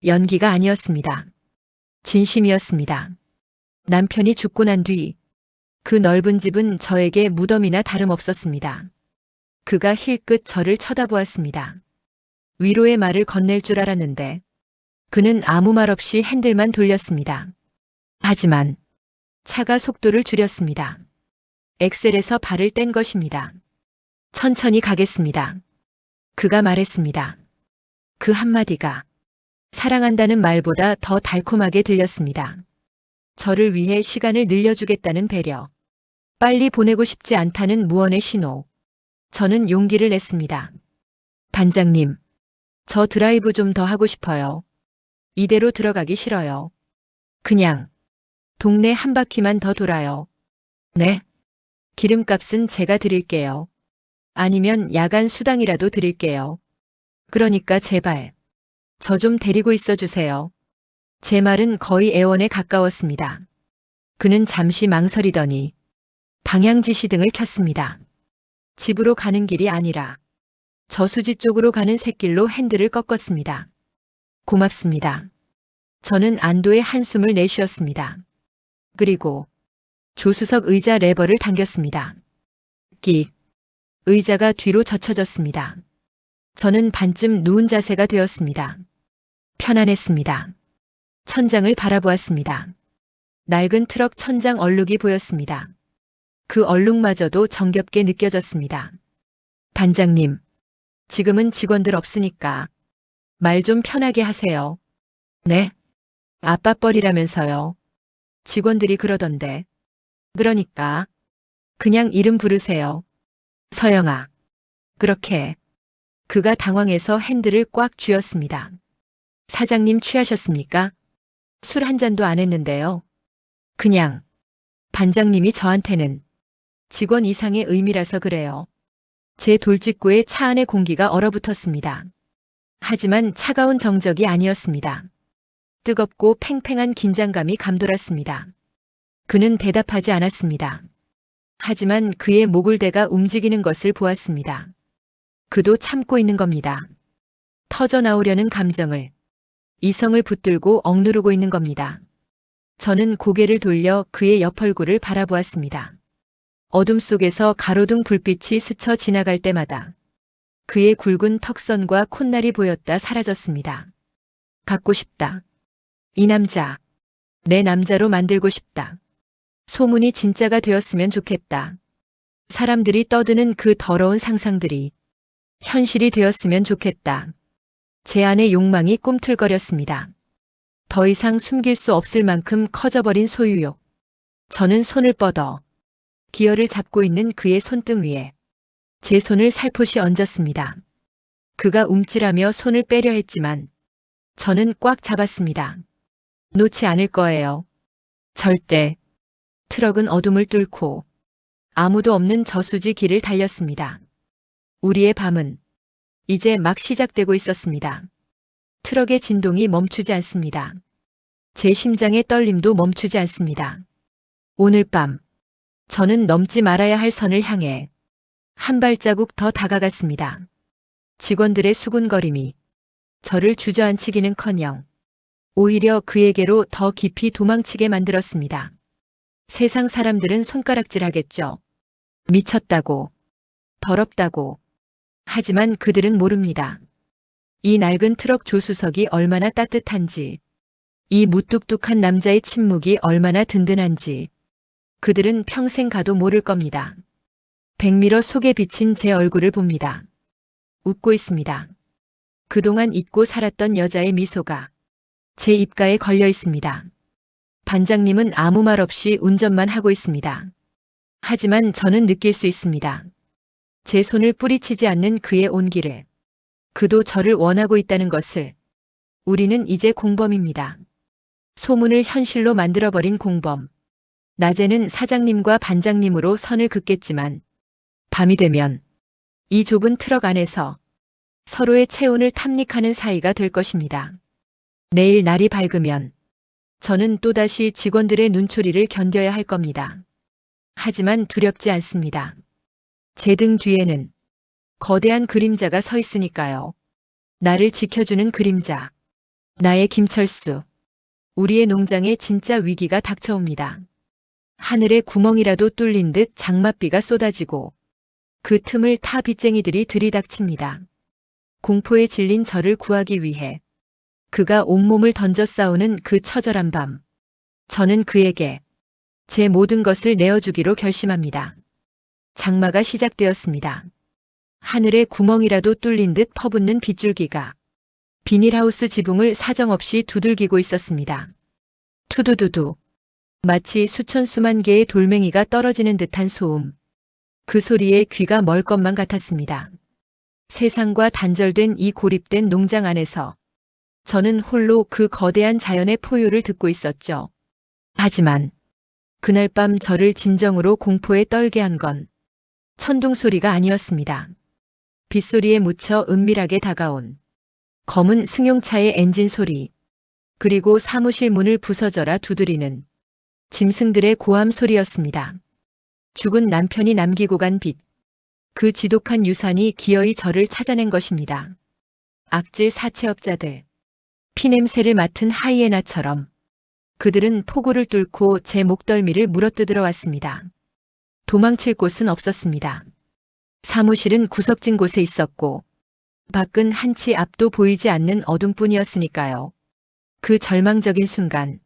연기가 아니었습니다. 진심이었습니다. 남편이 죽고 난 뒤 그 넓은 집은 저에게 무덤이나 다름없었습니다. 그가 힐끗 저를 쳐다보았습니다. 위로의 말을 건넬 줄 알았는데 그는 아무 말 없이 핸들만 돌렸습니다. 하지만 차가 속도를 줄였습니다. 엑셀에서 발을 뗀 것입니다. 천천히 가겠습니다. 그가 말했습니다. 그 한마디가 사랑한다는 말보다 더 달콤하게 들렸습니다. 저를 위해 시간을 늘려주겠다는 배려. 빨리 보내고 싶지 않다는 무언의 신호. 저는 용기를 냈습니다. 반장님, 저 드라이브 좀 더 하고 싶어요. 이대로 들어가기 싫어요. 그냥 동네 한 바퀴만 더 돌아요. 네. 기름값은 제가 드릴게요. 아니면 야간 수당이라도 드릴게요. 그러니까 제발 저 좀 데리고 있어 주세요. 제 말은 거의 애원에 가까웠습니다. 그는 잠시 망설이더니 방향지시등을 켰습니다. 집으로 가는 길이 아니라 저수지 쪽으로 가는 샛길로 핸들을 꺾었습니다. 고맙습니다. 저는 안도의 한숨을 내쉬었습니다. 그리고 조수석 의자 레버를 당겼습니다. 끽. 의자가 뒤로 젖혀졌습니다. 저는 반쯤 누운 자세가 되었습니다. 편안했습니다. 천장을 바라보았습니다. 낡은 트럭 천장 얼룩이 보였습니다. 그 얼룩마저도 정겹게 느껴졌습니다. 반장님, 지금은 직원들 없으니까 말 좀 편하게 하세요. 네? 아빠뻘이라면서요. 직원들이 그러던데. 그러니까 그냥 이름 부르세요. 서영아. 그렇게. 그가 당황해서 핸들을 꽉 쥐었습니다. 사장님 취하셨습니까? 술 한 잔도 안 했는데요. 그냥 반장님이 저한테는 직원 이상의 의미라서 그래요. 제 돌직구에 차 안의 공기가 얼어붙었습니다. 하지만 차가운 정적이 아니었습니다. 뜨겁고 팽팽한 긴장감이 감돌았습니다. 그는 대답하지 않았습니다. 하지만 그의 목을대가 움직이는 것을 보았습니다. 그도 참고 있는 겁니다. 터져나오려는 감정을, 이성을 붙들고 억누르고 있는 겁니다. 저는 고개를 돌려 그의 옆 얼굴을 바라보았습니다. 어둠 속에서 가로등 불빛이 스쳐 지나갈 때마다 그의 굵은 턱선과 콧날이 보였다 사라졌습니다. 갖고 싶다. 이 남자, 내 남자로 만들고 싶다. 소문이 진짜가 되었으면 좋겠다. 사람들이 떠드는 그 더러운 상상들이 현실이 되었으면 좋겠다. 제 안의 욕망이 꿈틀거렸습니다. 더 이상 숨길 수 없을 만큼 커져버린 소유욕. 저는 손을 뻗어 기어를 잡고 있는 그의 손등 위에 제 손을 살포시 얹었습니다. 그가 움찔하며 손을 빼려 했지만 저는 꽉 잡았습니다. 놓지 않을 거예요. 절대. 트럭은 어둠을 뚫고 아무도 없는 저수지 길을 달렸습니다. 우리의 밤은 이제 막 시작되고 있었습니다. 트럭의 진동이 멈추지 않습니다. 제 심장의 떨림도 멈추지 않습니다. 오늘 밤 저는 넘지 말아야 할 선을 향해 한 발자국 더 다가갔습니다. 직원들의 수군거림이 저를 주저앉히기는커녕 오히려 그에게로 더 깊이 도망치게 만들었습니다. 세상 사람들은 손가락질하겠죠. 미쳤다고, 더럽다고. 하지만 그들은 모릅니다. 이 낡은 트럭 조수석이 얼마나 따뜻한지, 이 무뚝뚝한 남자의 침묵이 얼마나 든든한지 그들은 평생 가도 모를 겁니다. 백미러 속에 비친 제 얼굴을 봅니다. 웃고 있습니다. 그동안 잊고 살았던 여자의 미소가 제 입가에 걸려 있습니다. 반장님은 아무 말 없이 운전만 하고 있습니다. 하지만 저는 느낄 수 있습니다. 제 손을 뿌리치지 않는 그의 온기를. 그도 저를 원하고 있다는 것을. 우리는 이제 공범입니다. 소문을 현실로 만들어버린 공범. 낮에는 사장님과 반장님으로 선을 긋겠지만 밤이 되면 이 좁은 트럭 안에서 서로의 체온을 탐닉하는 사이가 될 것입니다. 내일 날이 밝으면 저는 또다시 직원들의 눈초리를 견뎌야 할 겁니다. 하지만 두렵지 않습니다. 제 등 뒤에는 거대한 그림자가 서 있으니까요. 나를 지켜주는 그림자. 나의 김철수. 우리의 농장에 진짜 위기가 닥쳐옵니다. 하늘에 구멍이라도 뚫린 듯 장맛비가 쏟아지고 그 틈을 타 빚쟁이들이 들이닥칩니다. 공포에 질린 저를 구하기 위해 그가 온몸을 던져 싸우는 그 처절한 밤. 저는 그에게 제 모든 것을 내어주기로 결심합니다. 장마가 시작되었습니다. 하늘에 구멍이라도 뚫린 듯 퍼붓는 빗줄기가 비닐하우스 지붕을 사정없이 두들기고 있었습니다. 투두두두. 마치 수천 수만 개의 돌멩이가 떨어지는 듯한 소음. 그 소리에 귀가 멀 것만 같았습니다. 세상과 단절된 이 고립된 농장 안에서 저는 홀로 그 거대한 자연의 포효를 듣고 있었죠. 하지만 그날 밤 저를 진정으로 공포에 떨게 한 건 천둥 소리가 아니었습니다. 빗소리에 묻혀 은밀하게 다가온 검은 승용차의 엔진 소리, 그리고 사무실 문을 부서져라 두드리는 짐승들의 고함 소리였습니다. 죽은 남편이 남기고 간 빚, 그 지독한 유산이 기어이 저를 찾아낸 것입니다. 악질 사채업자들, 피냄새를 맡은 하이에나처럼 그들은 폭우를 뚫고 제 목덜미를 물어뜯으러 왔습니다. 도망칠 곳은 없었습니다. 사무실은 구석진 곳에 있었고 밖은 한치 앞도 보이지 않는 어둠뿐이었으니까요. 그 절망적인 순간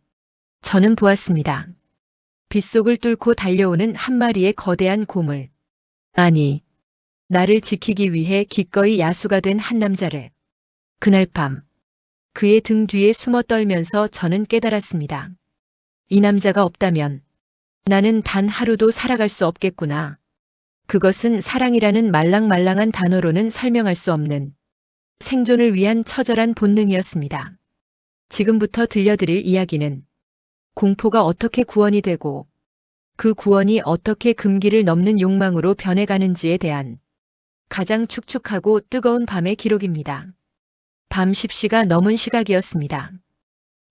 저는 보았습니다. 빗속을 뚫고 달려오는 한 마리의 거대한 곰을, 아니, 나를 지키기 위해 기꺼이 야수가 된 한 남자를. 그날 밤 그의 등 뒤에 숨어 떨면서 저는 깨달았습니다. 이 남자가 없다면 나는 단 하루도 살아갈 수 없겠구나. 그것은 사랑이라는 말랑말랑한 단어로는 설명할 수 없는 생존을 위한 처절한 본능이었습니다. 지금부터 들려드릴 이야기는 공포가 어떻게 구원이 되고 그 구원이 어떻게 금기를 넘는 욕망으로 변해가는지에 대한 가장 축축하고 뜨거운 밤의 기록입니다. 밤 10시가 넘은 시각이었습니다.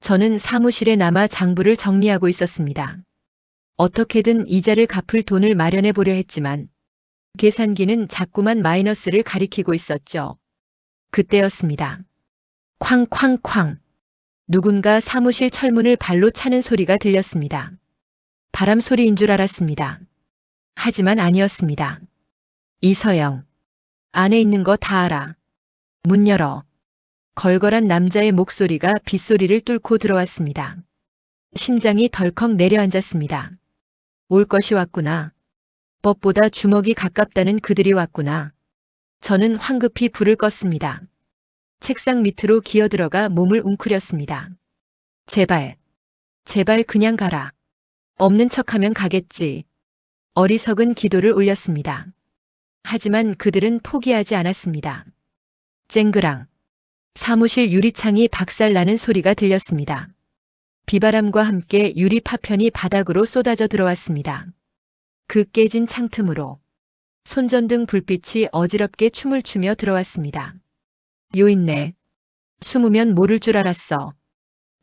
저는 사무실에 남아 장부를 정리하고 있었습니다. 어떻게든 이자를 갚을 돈을 마련해 보려 했지만 계산기는 자꾸만 마이너스를 가리키고 있었죠. 그때였습니다. 쾅쾅쾅. 누군가 사무실 철문을 발로 차는 소리가 들렸습니다. 바람 소리인 줄 알았습니다. 하지만 아니었습니다. 이서영. 안에 있는 거 다 알아. 문 열어. 걸걸한 남자의 목소리가 빗소리를 뚫고 들어왔습니다. 심장이 덜컥 내려앉았습니다. 올 것이 왔구나. 법보다 주먹이 가깝다는 그들이 왔구나. 저는 황급히 불을 껐습니다. 책상 밑으로 기어들어가 몸을 웅크렸습니다. 제발, 제발 그냥 가라. 없는 척하면 가겠지. 어리석은 기도를 올렸습니다. 하지만 그들은 포기하지 않았습니다. 쨍그랑. 사무실 유리창이 박살나는 소리가 들렸습니다. 비바람과 함께 유리 파편이 바닥으로 쏟아져 들어왔습니다. 그 깨진 창틈으로 손전등 불빛이 어지럽게 춤을 추며 들어왔습니다. 요인네. 숨으면 모를 줄 알았어.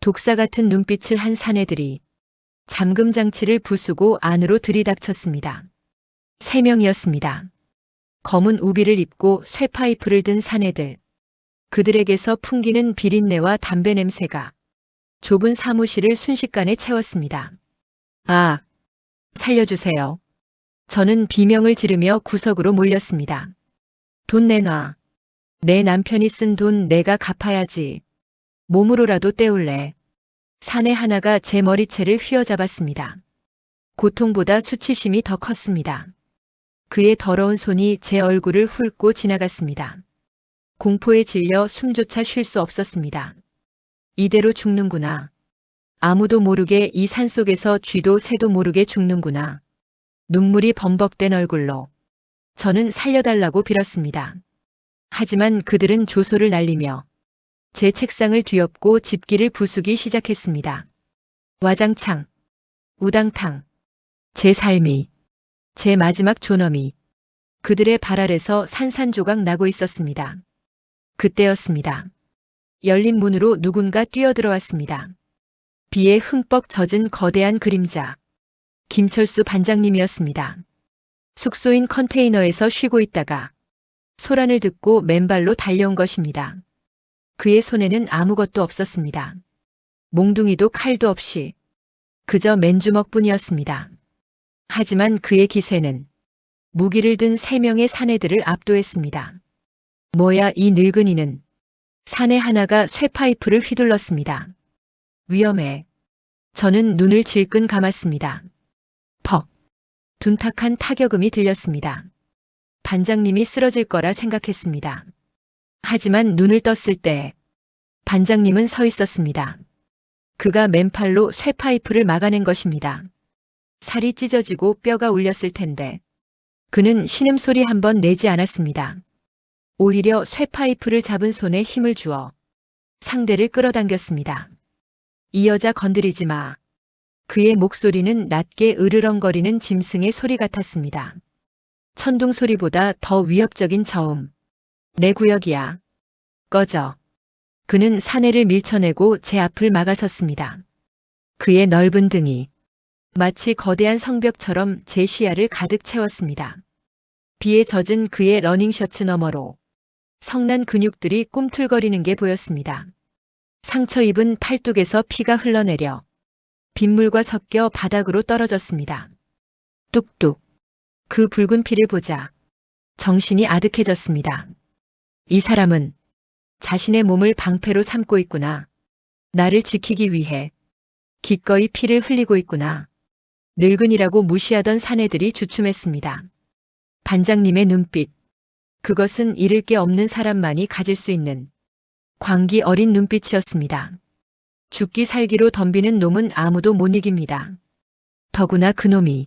독사 같은 눈빛을 한 사내들이 잠금 장치를 부수고 안으로 들이닥쳤습니다. 3명이었습니다. 검은 우비를 입고 쇠파이프를 든 사내들. 그들에게서 풍기는 비린내와 담배 냄새가 좁은 사무실을 순식간에 채웠습니다. 아, 살려주세요. 저는 비명을 지르며 구석으로 몰렸습니다. 돈 내놔. 내 남편이 쓴 돈 내가 갚아야지. 몸으로라도 때울래. 사내 하나가 제 머리채를 휘어잡았습니다. 고통보다 수치심이 더 컸습니다. 그의 더러운 손이 제 얼굴을 훑고 지나갔습니다. 공포에 질려 숨조차 쉴 수 없었습니다. 이대로 죽는구나. 아무도 모르게 이 산속에서 쥐도 새도 모르게 죽는구나. 눈물이 범벅된 얼굴로 저는 살려달라고 빌었습니다. 하지만 그들은 조소를 날리며 제 책상을 뒤엎고 집기를 부수기 시작했습니다. 와장창, 우당탕, 제 삶이, 제 마지막 존엄이 그들의 발 아래서 산산조각 나고 있었습니다. 그때였습니다. 열린 문으로 누군가 뛰어들어왔습니다. 비에 흠뻑 젖은 거대한 그림자. 김철수 반장님이었습니다. 숙소인 컨테이너에서 쉬고 있다가 소란을 듣고 맨발로 달려온 것입니다. 그의 손에는 아무것도 없었습니다. 몽둥이도 칼도 없이 그저 맨주먹뿐이었습니다. 하지만 그의 기세는 무기를 든 3명의 사내들을 압도했습니다. 뭐야 이 늙은이는. 사내 하나가 쇠파이프를 휘둘렀습니다. 위험해. 저는 눈을 질끈 감았습니다. 퍽. 둔탁한 타격음이 들렸습니다. 반장님이 쓰러질 거라 생각했습니다. 하지만 눈을 떴을 때 반장님은 서 있었습니다. 그가 맨팔로 쇠파이프를 막아낸 것입니다. 살이 찢어지고 뼈가 울렸을 텐데 그는 신음소리 한 번 내지 않았습니다. 오히려 쇠파이프를 잡은 손에 힘을 주어 상대를 끌어당겼습니다. 이 여자 건드리지 마. 그의 목소리는 낮게 으르렁거리는 짐승의 소리 같았습니다. 천둥 소리보다 더 위협적인 저음. 내 구역이야. 꺼져. 그는 사내를 밀쳐내고 제 앞을 막아섰습니다. 그의 넓은 등이 마치 거대한 성벽처럼 제 시야를 가득 채웠습니다. 비에 젖은 그의 러닝셔츠 너머로 성난 근육들이 꿈틀거리는 게 보였습니다. 상처 입은 팔뚝에서 피가 흘러내려 빗물과 섞여 바닥으로 떨어졌습니다. 뚝뚝. 그 붉은 피를 보자 정신이 아득해졌습니다. 이 사람은 자신의 몸을 방패로 삼고 있구나. 나를 지키기 위해 기꺼이 피를 흘리고 있구나. 늙은이라고 무시하던 사내들이 주춤했습니다. 반장님의 눈빛. 그것은 잃을 게 없는 사람만이 가질 수 있는 광기 어린 눈빛이었습니다. 죽기 살기로 덤비는 놈은 아무도 못 이깁니다. 더구나 그놈이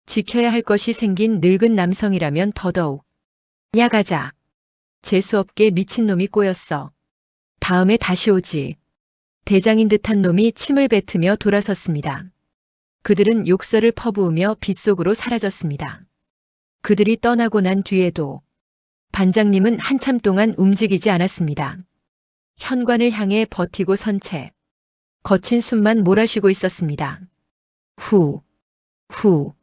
지켜야 할 것이 생긴 늙은 남성이라면 더더욱. 야 가자. 재수없게 미친놈이 꼬였어. 다음에 다시 오지. 대장인 듯한 놈이 침을 뱉으며 돌아섰습니다. 그들은 욕설을 퍼부으며 빗속으로 사라졌습니다. 그들이 떠나고 난 뒤에도 반장님은 한참 동안 움직이지 않았습니다. 현관을 향해 버티고 선 채 거친 숨만 몰아쉬고 있었습니다. 후, 후.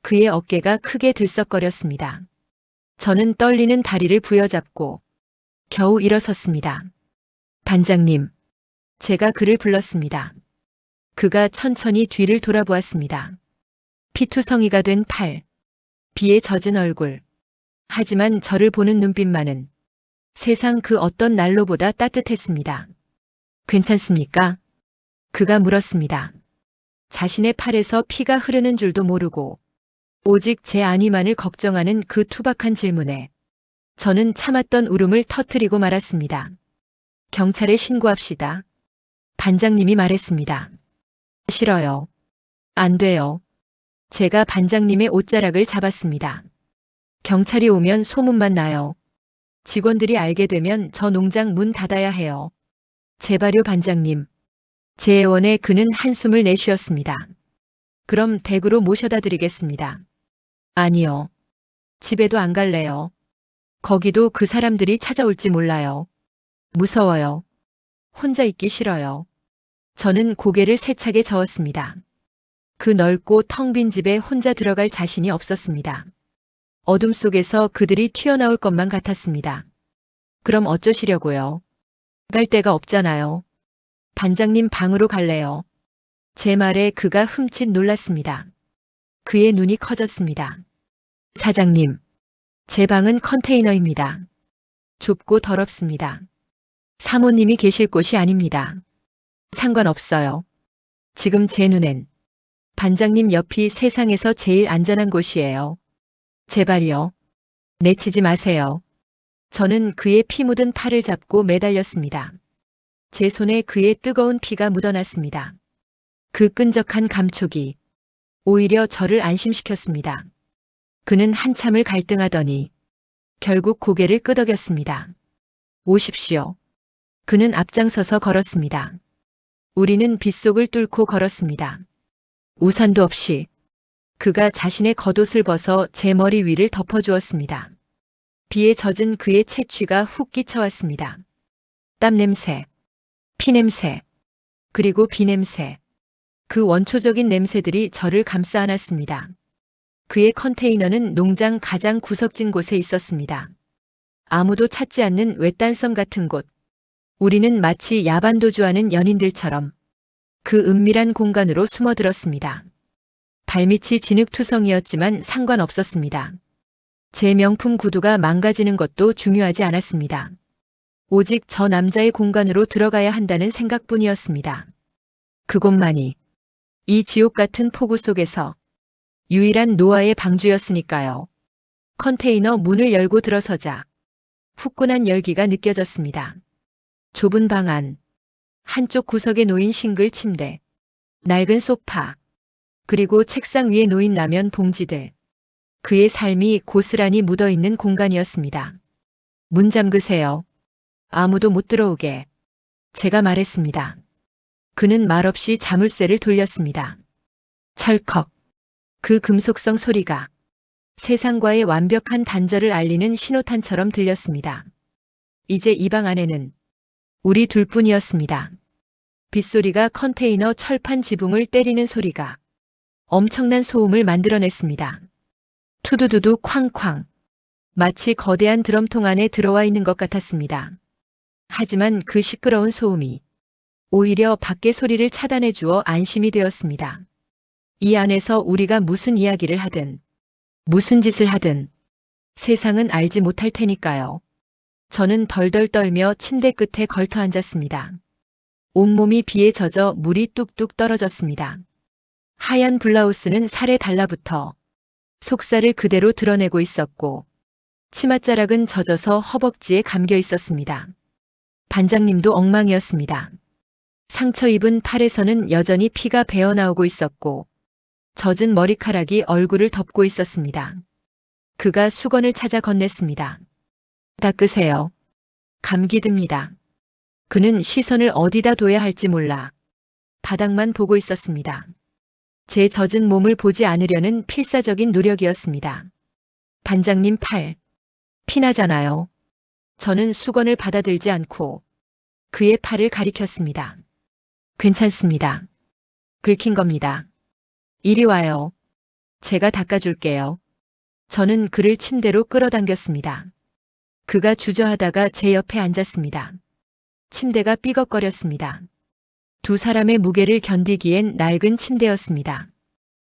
그의 어깨가 크게 들썩거렸습니다. 저는 떨리는 다리를 부여잡고 겨우 일어섰습니다. 반장님, 제가 그를 불렀습니다. 그가 천천히 뒤를 돌아보았습니다. 피투성이가 된 팔, 비에 젖은 얼굴. 하지만 저를 보는 눈빛만은 세상 그 어떤 난로보다 따뜻했습니다. 괜찮습니까? 그가 물었습니다. 자신의 팔에서 피가 흐르는 줄도 모르고 오직 제 안위만을 걱정하는 그 투박한 질문에 저는 참았던 울음을 터뜨리고 말았습니다. 경찰에 신고합시다. 반장님이 말했습니다. 싫어요. 안 돼요. 제가 반장님의 옷자락을 잡았습니다. 경찰이 오면 소문만 나요. 직원들이 알게 되면 저 농장 문 닫아야 해요. 제발요 반장님. 제 애원에 그는 한숨을 내쉬었습니다. 그럼 댁으로 모셔다 드리겠습니다. 아니요. 집에도 안 갈래요. 거기도 그 사람들이 찾아올지 몰라요. 무서워요. 혼자 있기 싫어요. 저는 고개를 세차게 저었습니다. 그 넓고 텅 빈 집에 혼자 들어갈 자신이 없었습니다. 어둠 속에서 그들이 튀어나올 것만 같았습니다. 그럼 어쩌시려고요? 갈 데가 없잖아요. 반장님 방으로 갈래요. 제 말에 그가 흠칫 놀랐습니다. 그의 눈이 커졌습니다. 사장님, 제 방은 컨테이너입니다. 좁고 더럽습니다. 사모님이 계실 곳이 아닙니다. 상관없어요. 지금 제 눈엔 반장님 옆이 세상에서 제일 안전한 곳이에요. 제발요. 내치지 마세요. 저는 그의 피 묻은 팔을 잡고 매달렸습니다. 제 손에 그의 뜨거운 피가 묻어났습니다. 그 끈적한 감촉이 오히려 저를 안심시켰습니다. 그는 한참을 갈등하더니 결국 고개를 끄덕였습니다. 오십시오. 그는 앞장서서 걸었습니다. 우리는 빗속을 뚫고 걸었습니다. 우산도 없이 그가 자신의 겉옷을 벗어 제 머리 위를 덮어주었습니다. 비에 젖은 그의 채취가 훅 끼쳐왔습니다. 땀 냄새, 피 냄새, 그리고 비 냄새. 그 원초적인 냄새들이 저를 감싸 안았습니다. 그의 컨테이너는 농장 가장 구석진 곳에 있었습니다. 아무도 찾지 않는 외딴섬 같은 곳. 우리는 마치 야반도주하는 연인들처럼 그 은밀한 공간으로 숨어들었습니다. 발밑이 진흙투성이었지만 상관없었습니다. 제 명품 구두가 망가지는 것도 중요하지 않았습니다. 오직 저 남자의 공간으로 들어가야 한다는 생각뿐이었습니다. 그곳만이 이 지옥 같은 폭우 속에서 유일한 노아의 방주였으니까요. 컨테이너 문을 열고 들어서자 후끈한 열기가 느껴졌습니다. 좁은 방 안, 한쪽 구석에 놓인 싱글 침대, 낡은 소파, 그리고 책상 위에 놓인 라면 봉지들. 그의 삶이 고스란히 묻어있는 공간이었습니다. 문 잠그세요. 아무도 못 들어오게. 제가 말했습니다. 그는 말없이 자물쇠를 돌렸습니다. 철컥. 그 금속성 소리가 세상과의 완벽한 단절을 알리는 신호탄처럼 들렸습니다. 이제 이 방 안에는 우리 둘뿐이었습니다. 빗소리가 컨테이너 철판 지붕을 때리는 소리가 엄청난 소음을 만들어냈습니다. 투두두두 쾅쾅. 마치 거대한 드럼통 안에 들어와 있는 것 같았습니다. 하지만 그 시끄러운 소음이 오히려 밖의 소리를 차단해 주어 안심이 되었습니다. 이 안에서 우리가 무슨 이야기를 하든, 무슨 짓을 하든 세상은 알지 못할 테니까요. 저는 덜덜 떨며 침대 끝에 걸터 앉았습니다. 온몸이 비에 젖어 물이 뚝뚝 떨어졌습니다. 하얀 블라우스는 살에 달라붙어 속살을 그대로 드러내고 있었고 치맛자락은 젖어서 허벅지에 감겨 있었습니다. 반장님도 엉망이었습니다. 상처 입은 팔에서는 여전히 피가 배어나오고 있었고 젖은 머리카락이 얼굴을 덮고 있었습니다. 그가 수건을 찾아 건넸습니다. 닦으세요. 감기 듭니다. 그는 시선을 어디다 둬야 할지 몰라 바닥만 보고 있었습니다. 제 젖은 몸을 보지 않으려는 필사적인 노력이었습니다. 반장님 팔, 피나잖아요. 저는 수건을 받아들지 않고 그의 팔을 가리켰습니다. 괜찮습니다. 긁힌 겁니다. 이리 와요. 제가 닦아줄게요. 저는 그를 침대로 끌어당겼습니다. 그가 주저하다가 제 옆에 앉았습니다. 침대가 삐걱거렸습니다. 두 사람의 무게를 견디기엔 낡은 침대였습니다.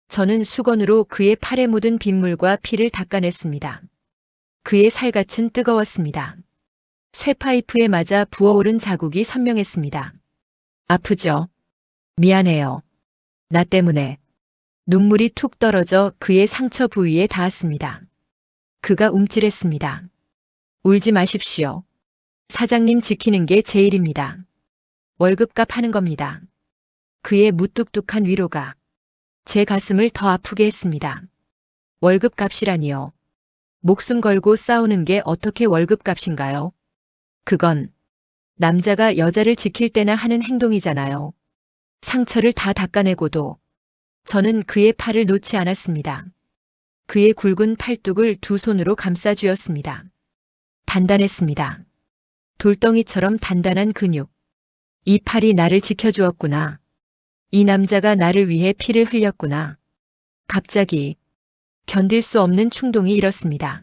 저는 수건으로 그의 팔에 묻은 빗물과 피를 닦아냈습니다. 그의 살갗은 뜨거웠습니다. 쇠파이프에 맞아 부어오른 자국이 선명했습니다. 아프죠? 미안해요. 나 때문에. 눈물이 툭 떨어져 그의 상처 부위에 닿았습니다. 그가 움찔했습니다. 울지 마십시오. 사장님 지키는 게 제 일입니다. 월급값 하는 겁니다. 그의 무뚝뚝한 위로가 제 가슴을 더 아프게 했습니다. 월급값이라니요. 목숨 걸고 싸우는 게 어떻게 월급값인가요? 그건 남자가 여자를 지킬 때나 하는 행동이잖아요. 상처를 다 닦아내고도 저는 그의 팔을 놓지 않았습니다. 그의 굵은 팔뚝을 두 손으로 감싸 쥐었습니다. 단단했습니다. 돌덩이처럼 단단한 근육. 이 팔이 나를 지켜주었구나. 이 남자가 나를 위해 피를 흘렸구나. 갑자기 견딜 수 없는 충동이 일었습니다.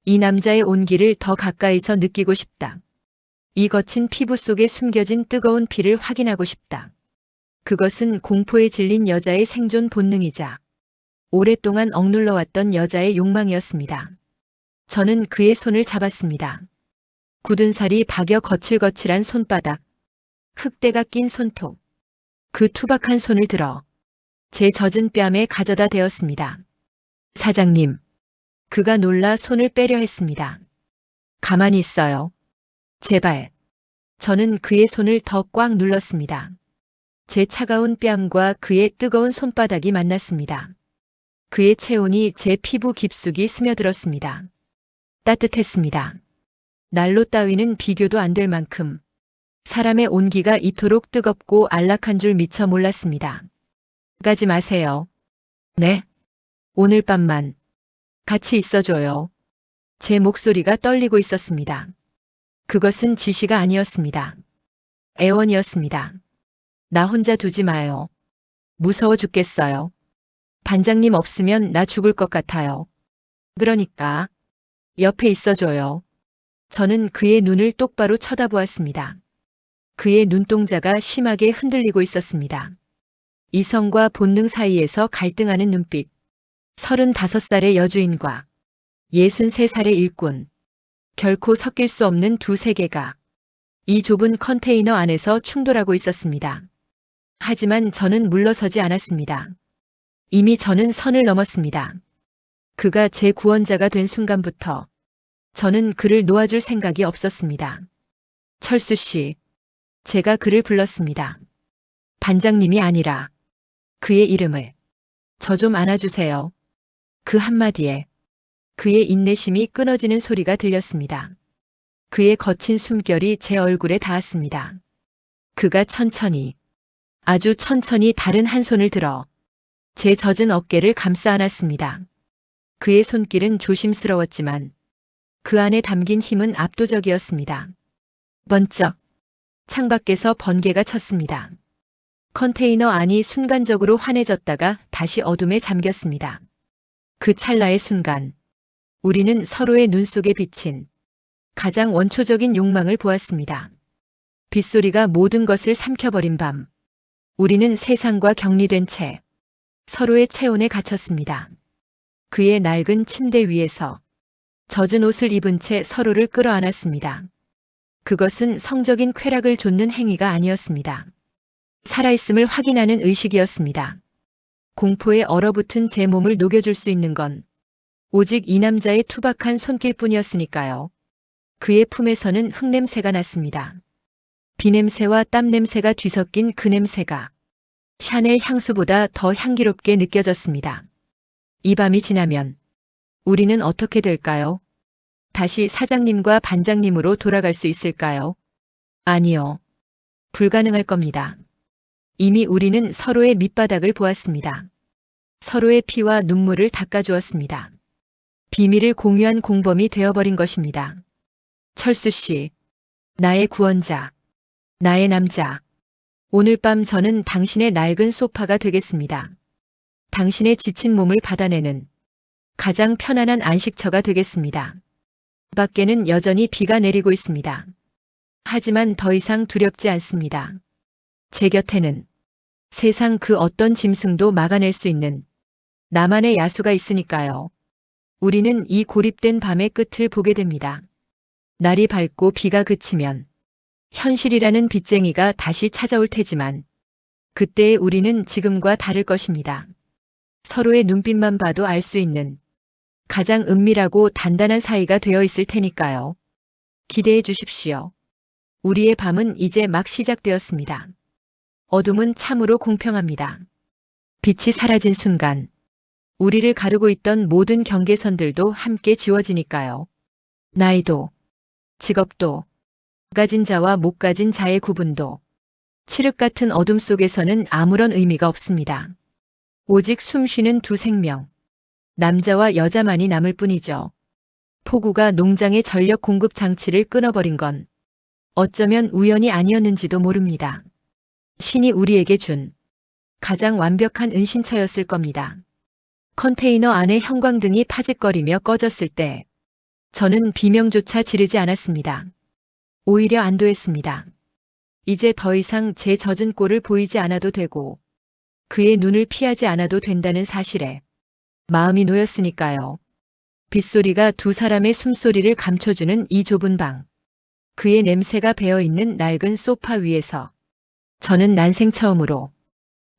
이 남자의 온기를 더 가까이서 느끼고 싶다. 이 거친 피부 속에 숨겨진 뜨거운 피를 확인하고 싶다. 그것은 공포에 질린 여자의 생존 본능이자 오랫동안 억눌러왔던 여자의 욕망이었습니다. 저는 그의 손을 잡았습니다. 굳은 살이 박여 거칠거칠한 손바닥, 흙대가 낀 손톱. 그 투박한 손을 들어 제 젖은 뺨에 가져다 대었습니다. 사장님. 그가 놀라 손을 빼려 했습니다. 가만히 있어요. 제발. 저는 그의 손을 더 꽉 눌렀습니다. 제 차가운 뺨과 그의 뜨거운 손바닥이 만났습니다. 그의 체온이 제 피부 깊숙이 스며들었습니다. 따뜻했습니다. 난로 따위는 비교도 안 될 만큼 사람의 온기가 이토록 뜨겁고 안락한 줄 미처 몰랐습니다. 가지 마세요. 네. 오늘 밤만 같이 있어줘요. 제 목소리가 떨리고 있었습니다. 그것은 지시가 아니었습니다. 애원이었습니다. 나 혼자 두지 마요. 무서워 죽겠어요. 반장님 없으면 나 죽을 것 같아요. 그러니까 옆에 있어줘요. 저는 그의 눈을 똑바로 쳐다보았습니다. 그의 눈동자가 심하게 흔들리고 있었습니다. 이성과 본능 사이에서 갈등하는 눈빛. 35살의 여주인과 63살의 일꾼. 결코 섞일 수 없는 두 세계가 이 좁은 컨테이너 안에서 충돌하고 있었습니다. 하지만 저는 물러서지 않았습니다. 이미 저는 선을 넘었습니다. 그가 제 구원자가 된 순간부터 저는 그를 놓아줄 생각이 없었습니다. 철수 씨, 제가 그를 불렀습니다. 반장님이 아니라 그의 이름을. 저 좀 안아주세요. 그 한마디에 그의 인내심이 끊어지는 소리가 들렸습니다. 그의 거친 숨결이 제 얼굴에 닿았습니다. 그가 천천히, 아주 천천히 다른 한 손을 들어 제 젖은 어깨를 감싸 안았습니다. 그의 손길은 조심스러웠지만 그 안에 담긴 힘은 압도적이었습니다. 번쩍 창밖에서 번개가 쳤습니다. 컨테이너 안이 순간적으로 환해졌다가 다시 어둠에 잠겼습니다. 그 찰나의 순간 우리는 서로의 눈 속에 비친 가장 원초적인 욕망을 보았습니다. 빗소리가 모든 것을 삼켜버린 밤. 우리는 세상과 격리된 채 서로의 체온에 갇혔습니다. 그의 낡은 침대 위에서 젖은 옷을 입은 채 서로를 끌어안았습니다. 그것은 성적인 쾌락을 좇는 행위가 아니었습니다. 살아있음을 확인하는 의식이었습니다. 공포에 얼어붙은 제 몸을 녹여줄 수 있는 건 오직 이 남자의 투박한 손길뿐이었으니까요. 그의 품에서는 흙냄새가 났습니다. 비냄새와 땀냄새가 뒤섞인 그 냄새가 샤넬 향수보다 더 향기롭게 느껴졌습니다. 이 밤이 지나면 우리는 어떻게 될까요? 다시 사장님과 반장님으로 돌아갈 수 있을까요? 아니요. 불가능할 겁니다. 이미 우리는 서로의 밑바닥을 보았습니다. 서로의 피와 눈물을 닦아주었습니다. 비밀을 공유한 공범이 되어버린 것입니다. 철수 씨, 나의 구원자, 나의 남자. 오늘 밤 저는 당신의 낡은 소파가 되겠습니다. 당신의 지친 몸을 받아내는 가장 편안한 안식처가 되겠습니다. 밖에는 여전히 비가 내리고 있습니다. 하지만 더 이상 두렵지 않습니다. 제 곁에는 세상 그 어떤 짐승도 막아낼 수 있는 나만의 야수가 있으니까요. 우리는 이 고립된 밤의 끝을 보게 됩니다. 날이 밝고 비가 그치면 현실이라는 빚쟁이가 다시 찾아올 테지만 그때의 우리는 지금과 다를 것입니다. 서로의 눈빛만 봐도 알 수 있는 가장 은밀하고 단단한 사이가 되어 있을 테니까요. 기대해 주십시오. 우리의 밤은 이제 막 시작되었습니다. 어둠은 참으로 공평합니다. 빛이 사라진 순간, 우리를 가르고 있던 모든 경계선들도 함께 지워지니까요. 나이도, 직업도, 가진 자와 못 가진 자의 구분도, 칠흑 같은 어둠 속에서는 아무런 의미가 없습니다. 오직 숨쉬는 두 생명, 남자와 여자만이 남을 뿐이죠. 폭우가 농장의 전력 공급 장치를 끊어버린 건 어쩌면 우연이 아니었는지도 모릅니다. 신이 우리에게 준 가장 완벽한 은신처였을 겁니다. 컨테이너 안에 형광등이 파짓거리며 꺼졌을 때 저는 비명조차 지르지 않았습니다. 오히려 안도했습니다. 이제 더 이상 제 젖은 꼴을 보이지 않아도 되고 그의 눈을 피하지 않아도 된다는 사실에 마음이 놓였으니까요. 빗소리가 두 사람의 숨소리를 감춰주는 이 좁은 방. 그의 냄새가 배어있는 낡은 소파 위에서 저는 난생 처음으로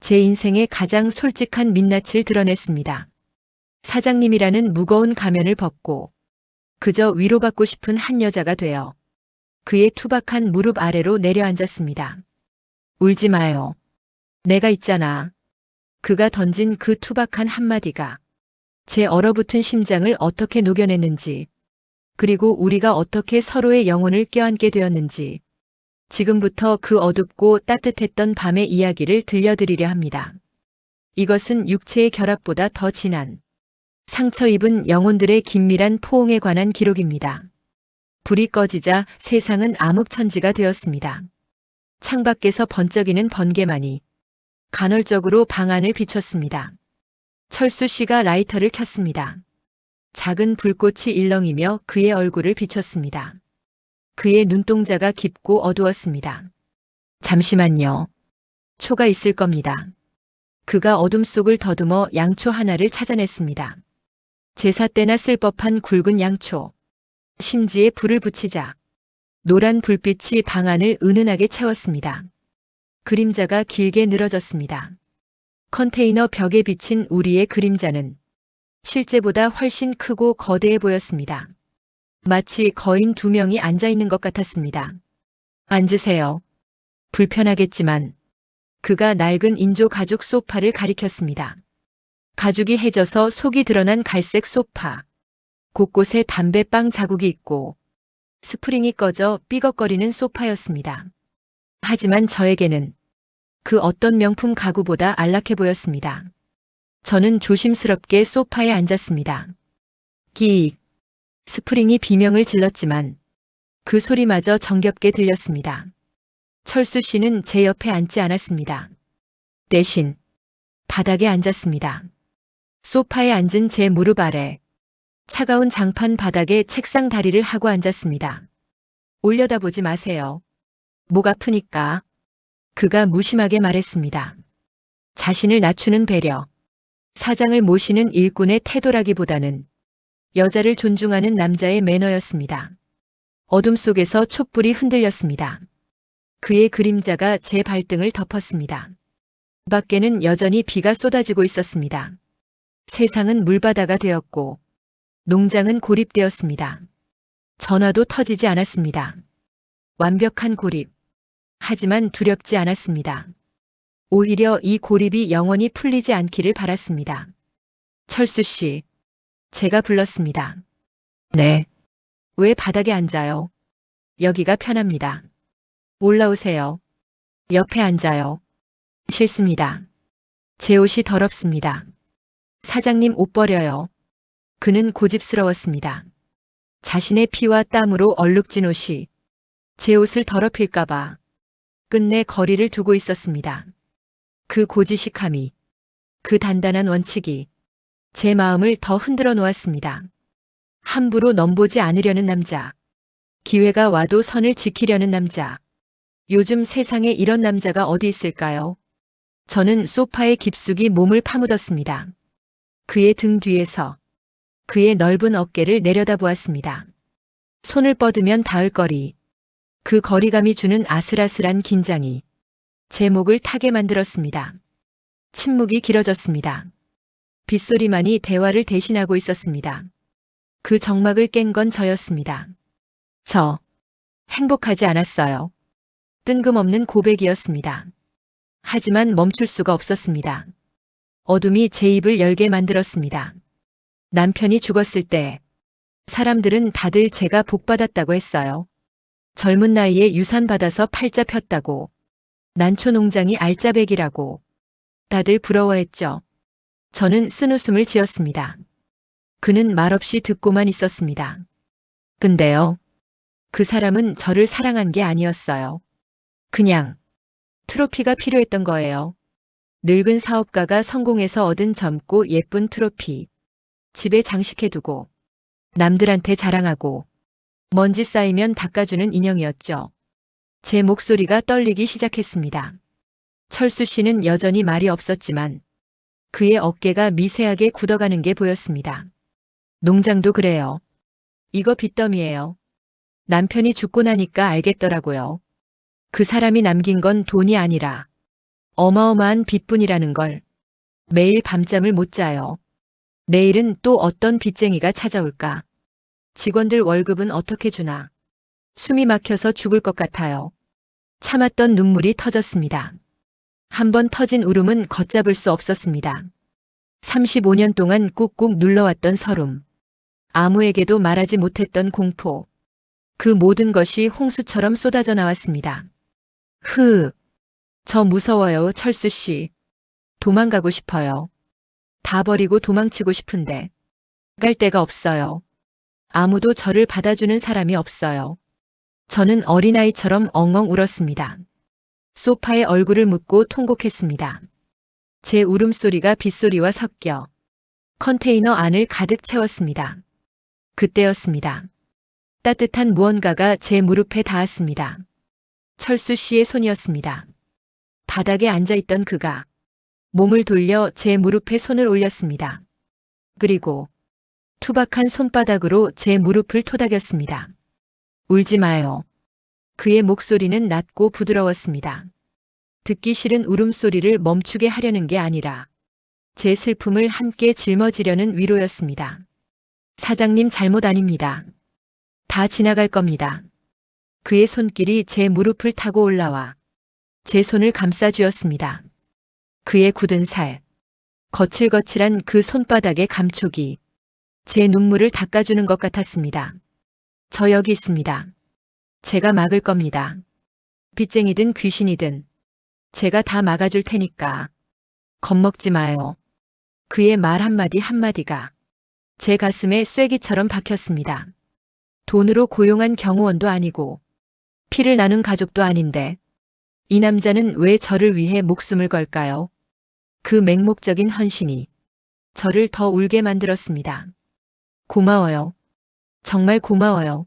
제 인생의 가장 솔직한 민낯을 드러냈습니다. 사장님이라는 무거운 가면을 벗고 그저 위로받고 싶은 한 여자가 되어 그의 투박한 무릎 아래로 내려앉았습니다. 울지 마요. 내가 있잖아. 그가 던진 그 투박한 한마디가 제 얼어붙은 심장을 어떻게 녹여냈는지, 그리고 우리가 어떻게 서로의 영혼을 껴안게 되었는지, 지금부터 그 어둡고 따뜻했던 밤의 이야기를 들려드리려 합니다. 이것은 육체의 결합보다 더 진한, 상처 입은 영혼들의 긴밀한 포옹에 관한 기록입니다. 불이 꺼지자 세상은 암흑천지가 되었습니다. 창밖에서 번쩍이는 번개만이 간헐적으로 방 안을 비췄습니다. 철수 씨가 라이터를 켰습니다. 작은 불꽃이 일렁이며 그의 얼굴을 비췄습니다. 그의 눈동자가 깊고 어두웠습니다. 잠시만요. 초가 있을 겁니다. 그가 어둠 속을 더듬어 양초 하나를 찾아냈습니다. 제사 때나 쓸 법한 굵은 양초. 심지에 불을 붙이자 노란 불빛이 방 안을 은은하게 채웠습니다. 그림자가 길게 늘어졌습니다. 컨테이너 벽에 비친 우리의 그림자는 실제보다 훨씬 크고 거대해 보였습니다. 마치 거인 두 명이 앉아 있는 것 같았습니다. 앉으세요. 불편하겠지만 그가 낡은 인조 가죽 소파를 가리켰습니다. 가죽이 해져서 속이 드러난 갈색 소파. 곳곳에 담배빵 자국이 있고 스프링이 꺼져 삐걱거리는 소파였습니다. 하지만 저에게는 그 어떤 명품 가구보다 안락해 보였습니다. 저는 조심스럽게 소파에 앉았습니다. 끼익. 스프링이 비명을 질렀지만 그 소리마저 정겹게 들렸습니다. 철수 씨는 제 옆에 앉지 않았습니다. 대신 바닥에 앉았습니다. 소파에 앉은 제 무릎 아래 차가운 장판 바닥에 책상 다리를 하고 앉았습니다. 올려다보지 마세요. 목 아프니까. 그가 무심하게 말했습니다. 자신을 낮추는 배려. 사장을 모시는 일꾼의 태도라기보다는 여자를 존중하는 남자의 매너였습니다. 어둠 속에서 촛불이 흔들렸습니다. 그의 그림자가 제 발등을 덮었습니다. 밖에는 여전히 비가 쏟아지고 있었습니다. 세상은 물바다가 되었고 농장은 고립되었습니다. 전화도 터지지 않았습니다. 완벽한 고립. 하지만 두렵지 않았습니다. 오히려 이 고립이 영원히 풀리지 않기를 바랐습니다. 철수 씨, 제가 불렀습니다. 네. 왜 바닥에 앉아요? 여기가 편합니다. 올라오세요. 옆에 앉아요. 싫습니다. 제 옷이 더럽습니다. 사장님 옷 버려요. 그는 고집스러웠습니다. 자신의 피와 땀으로 얼룩진 옷이 제 옷을 더럽힐까봐 끝내 거리를 두고 있었습니다. 그 고지식함이, 그 단단한 원칙이 제 마음을 더 흔들어 놓았습니다. 함부로 넘보지 않으려는 남자. 기회가 와도 선을 지키려는 남자. 요즘 세상에 이런 남자가 어디 있을까요? 저는 소파에 깊숙이 몸을 파묻었습니다. 그의 등 뒤에서 그의 넓은 어깨를 내려다보았습니다. 손을 뻗으면 닿을 거리. 그 거리감이 주는 아슬아슬한 긴장이 제 목을 타게 만들었습니다. 침묵이 길어졌습니다. 빗소리만이 대화를 대신하고 있었습니다. 그 정막을 깬 건 저였습니다. 저, 행복하지 않았어요. 뜬금없는 고백이었습니다. 하지만 멈출 수가 없었습니다. 어둠이 제 입을 열게 만들었습니다. 남편이 죽었을 때 사람들은 다들 제가 복받았다고 했어요. 젊은 나이에 유산 받아서 팔자 폈다고, 난초 농장이 알짜배기라고 다들 부러워했죠. 저는 쓴웃음을 지었습니다. 그는 말없이 듣고만 있었습니다. 근데요, 그 사람은 저를 사랑한 게 아니었어요. 그냥 트로피가 필요했던 거예요. 늙은 사업가가 성공해서 얻은 젊고 예쁜 트로피. 집에 장식해두고 남들한테 자랑하고 먼지 쌓이면 닦아주는 인형이었죠. 제 목소리가 떨리기 시작했습니다. 철수 씨는 여전히 말이 없었지만 그의 어깨가 미세하게 굳어가는 게 보였습니다. 농장도 그래요. 이거 빚더미예요. 남편이 죽고 나니까 알겠더라고요. 그 사람이 남긴 건 돈이 아니라 어마어마한 빚뿐이라는 걸. 매일 밤잠을 못 자요. 내일은 또 어떤 빚쟁이가 찾아올까? 직원들 월급은 어떻게 주나? 숨이 막혀서 죽을 것 같아요. 참았던 눈물이 터졌습니다. 한 번 터진 울음은 걷잡을 수 없었습니다. 35년 동안 꾹꾹 눌러왔던 서름. 아무에게도 말하지 못했던 공포. 그 모든 것이 홍수처럼 쏟아져 나왔습니다. 저 무서워요, 철수 씨. 도망가고 싶어요. 다 버리고 도망치고 싶은데 갈 데가 없어요. 아무도 저를 받아주는 사람이 없어요. 저는 어린아이처럼 엉엉 울었습니다. 소파에 얼굴을 묻고 통곡했습니다. 제 울음소리가 빗소리와 섞여 컨테이너 안을 가득 채웠습니다. 그때였습니다. 따뜻한 무언가가 제 무릎에 닿았습니다. 철수 씨의 손이었습니다. 바닥에 앉아있던 그가 몸을 돌려 제 무릎에 손을 올렸습니다. 그리고 투박한 손바닥으로 제 무릎을 토닥였습니다. 울지 마요. 그의 목소리는 낮고 부드러웠습니다. 듣기 싫은 울음소리를 멈추게 하려는 게 아니라 제 슬픔을 함께 짊어지려는 위로였습니다. 사장님 잘못 아닙니다. 다 지나갈 겁니다. 그의 손길이 제 무릎을 타고 올라와 제 손을 감싸주었습니다. 그의 굳은 살, 거칠거칠한 그 손바닥의 감촉이 제 눈물을 닦아주는 것 같았습니다. 저 여기 있습니다. 제가 막을 겁니다. 빚쟁이든 귀신이든 제가 다 막아줄 테니까 겁먹지 마요. 그의 말 한마디 한마디가 제 가슴에 쐐기처럼 박혔습니다. 돈으로 고용한 경호원도 아니고 피를 나눈 가족도 아닌데 이 남자는 왜 저를 위해 목숨을 걸까요? 그 맹목적인 헌신이 저를 더 울게 만들었습니다. 고마워요. 정말 고마워요.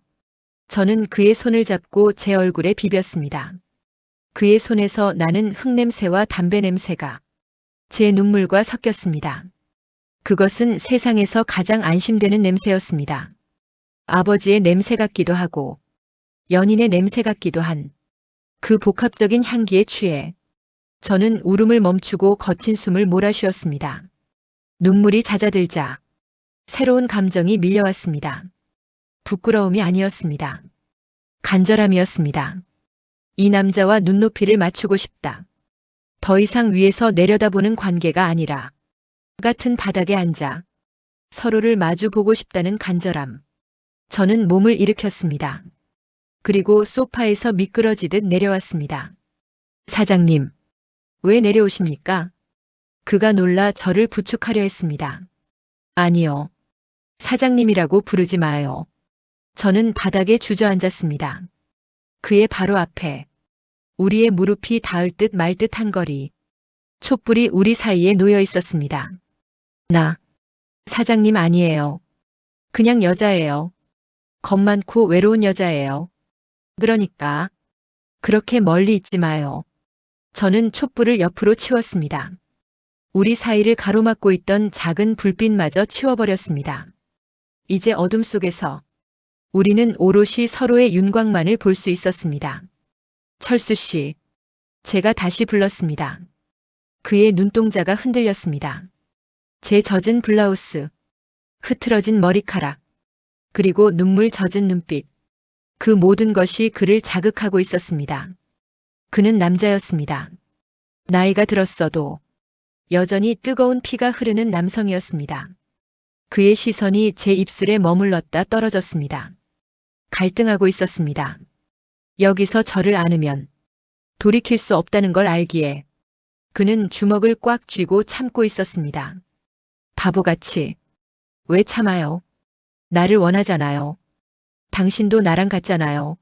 저는 그의 손을 잡고 제 얼굴에 비볐습니다. 그의 손에서 나는 흙냄새와 담배 냄새가 제 눈물과 섞였습니다. 그것은 세상에서 가장 안심되는 냄새였습니다. 아버지의 냄새 같기도 하고 연인의 냄새 같기도 한 그 복합적인 향기에 취해 저는 울음을 멈추고 거친 숨을 몰아쉬었습니다. 눈물이 잦아들자 새로운 감정이 밀려왔습니다. 부끄러움이 아니었습니다. 간절함이었습니다. 이 남자와 눈높이를 맞추고 싶다. 더 이상 위에서 내려다보는 관계가 아니라 같은 바닥에 앉아 서로를 마주 보고 싶다는 간절함. 저는 몸을 일으켰습니다. 그리고 소파에서 미끄러지듯 내려왔습니다. 사장님, 왜 내려오십니까? 그가 놀라 저를 부축하려 했습니다. 아니요. 사장님이라고 부르지 마요. 저는 바닥에 주저앉았습니다. 그의 바로 앞에 우리의 무릎이 닿을 듯 말 듯한 거리. 촛불이 우리 사이에 놓여 있었습니다. 나, 사장님 아니에요. 그냥 여자예요. 겁 많고 외로운 여자예요. 그러니까 그렇게 멀리 있지 마요. 저는 촛불을 옆으로 치웠습니다. 우리 사이를 가로막고 있던 작은 불빛마저 치워버렸습니다. 이제 어둠 속에서 우리는 오롯이 서로의 윤곽만을 볼 수 있었습니다. 철수 씨, 제가 다시 불렀습니다. 그의 눈동자가 흔들렸습니다. 제 젖은 블라우스, 흐트러진 머리카락, 그리고 눈물 젖은 눈빛. 그 모든 것이 그를 자극하고 있었습니다. 그는 남자였습니다. 나이가 들었어도 여전히 뜨거운 피가 흐르는 남성이었습니다. 그의 시선이 제 입술에 머물렀다 떨어졌습니다. 갈등하고 있었습니다. 여기서 저를 안으면 돌이킬 수 없다는 걸 알기에 그는 주먹을 꽉 쥐고 참고 있었습니다. 바보같이. 왜 참아요? 나를 원하잖아요. 당신도 나랑 같잖아요.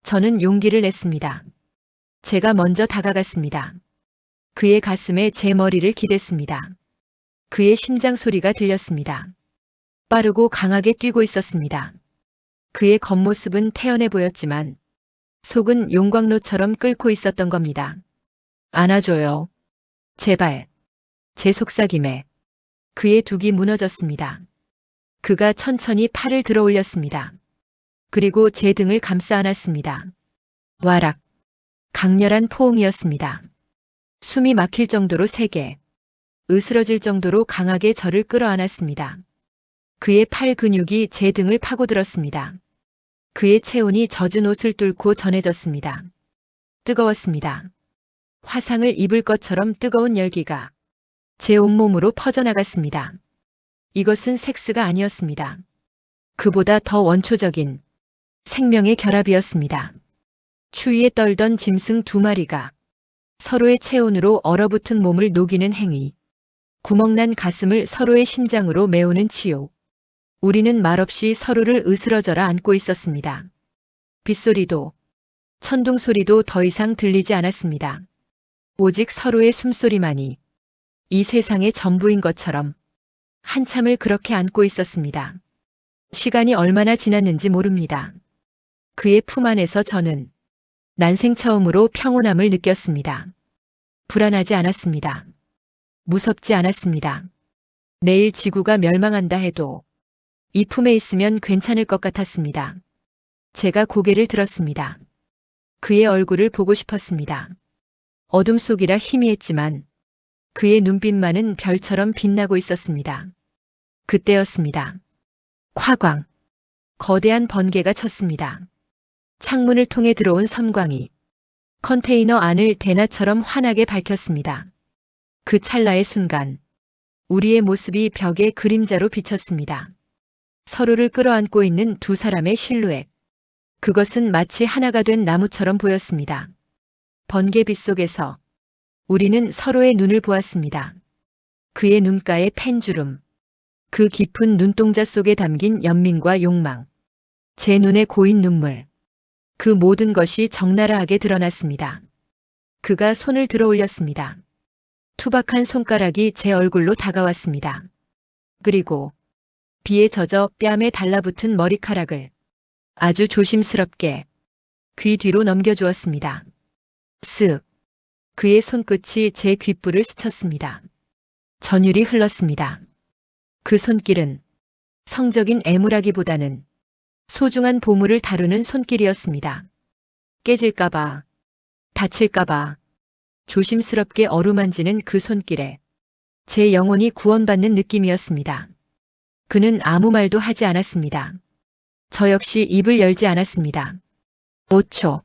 저는 용기를 냈습니다. 제가 먼저 다가갔습니다. 그의 가슴에 제 머리를 기댔습니다. 그의 심장 소리가 들렸습니다. 빠르고 강하게 뛰고 있었습니다. 그의 겉모습은 태연해 보였지만 속은 용광로처럼 끓고 있었던 겁니다. 안아줘요. 제발. 제 속삭임에 그의 둑이 무너졌습니다. 그가 천천히 팔을 들어 올렸습니다. 그리고 제 등을 감싸 안았습니다. 와락. 강렬한 포옹이었습니다. 숨이 막힐 정도로 세게, 으스러질 정도로 강하게 저를 끌어안았습니다. 그의 팔 근육이 제 등을 파고들었습니다. 그의 체온이 젖은 옷을 뚫고 전해졌습니다. 뜨거웠습니다. 화상을 입을 것처럼 뜨거운 열기가 제 온몸으로 퍼져나갔습니다. 이것은 섹스가 아니었습니다. 그보다 더 원초적인 생명의 결합이었습니다. 추위에 떨던 짐승 2마리가 서로의 체온으로 얼어붙은 몸을 녹이는 행위. 구멍난 가슴을 서로의 심장으로 메우는 치욕. 우리는 말없이 서로를 으스러져라 안고 있었습니다. 빗소리도, 천둥 소리도 더 이상 들리지 않았습니다. 오직 서로의 숨소리만이 이 세상의 전부인 것처럼 한참을 그렇게 안고 있었습니다. 시간이 얼마나 지났는지 모릅니다. 그의 품 안에서 저는 난생 처음으로 평온함을 느꼈습니다. 불안하지 않았습니다. 무섭지 않았습니다. 내일 지구가 멸망한다 해도 이 품에 있으면 괜찮을 것 같았습니다. 제가 고개를 들었습니다. 그의 얼굴을 보고 싶었습니다. 어둠 속이라 희미했지만 그의 눈빛만은 별처럼 빛나고 있었습니다. 그때였습니다. 화광. 거대한 번개가 쳤습니다. 창문을 통해 들어온 섬광이 컨테이너 안을 대낮처럼 환하게 밝혔습니다. 그 찰나의 순간 우리의 모습이 벽에 그림자로 비쳤습니다. 서로를 끌어안고 있는 2사람의 실루엣. 그것은 마치 하나가 된 나무처럼 보였습니다. 번개빛 속에서 우리는 서로의 눈을 보았습니다. 그의 눈가의 펜주름. 그 깊은 눈동자 속에 담긴 연민과 욕망. 제 눈에 고인 눈물. 그 모든 것이 적나라하게 드러났습니다. 그가 손을 들어 올렸습니다. 투박한 손가락이 제 얼굴로 다가왔습니다. 그리고 비에 젖어 뺨에 달라붙은 머리카락을 아주 조심스럽게 귀 뒤로 넘겨주었습니다. 쓱. 그의 손끝이 제 귓불을 스쳤습니다. 전율이 흘렀습니다. 그 손길은 성적인 애무라기보다는 소중한 보물을 다루는 손길이었습니다. 깨질까봐, 다칠까봐 조심스럽게 어루만지는 그 손길에 제 영혼이 구원받는 느낌이었습니다. 그는 아무 말도 하지 않았습니다. 저 역시 입을 열지 않았습니다. 5초.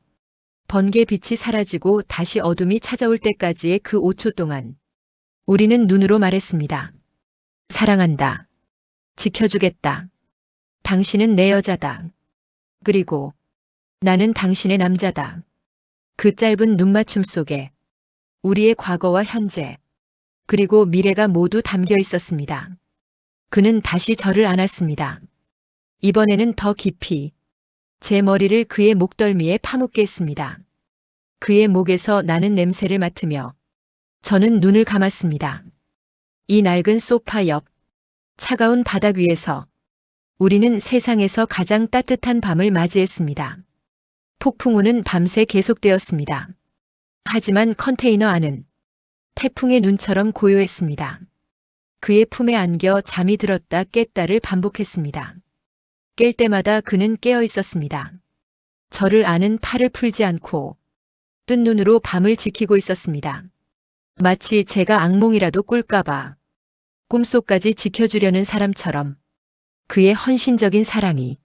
번개 빛이 사라지고 다시 어둠이 찾아올 때까지의 그 5초 동안 우리는 눈으로 말했습니다. 사랑한다. 지켜주겠다. 당신은 내 여자다. 그리고 나는 당신의 남자다. 그 짧은 눈맞춤 속에 우리의 과거와 현재, 그리고 미래가 모두 담겨 있었습니다. 그는 다시 저를 안았습니다. 이번에는 더 깊이 제 머리를 그의 목덜미에 파묻게 했습니다. 그의 목에서 나는 냄새를 맡으며 저는 눈을 감았습니다. 이 낡은 소파 옆 차가운 바닥 위에서 우리는 세상에서 가장 따뜻한 밤을 맞이했습니다. 폭풍우는 밤새 계속되었습니다. 하지만 컨테이너 안은 태풍의 눈처럼 고요했습니다. 그의 품에 안겨 잠이 들었다 깼다를 반복했습니다. 깰 때마다 그는 깨어 있었습니다. 저를 아는 팔을 풀지 않고 뜬 눈으로 밤을 지키고 있었습니다. 마치 제가 악몽이라도 꿀까봐 꿈속까지 지켜주려는 사람처럼 그의 헌신적인 사랑이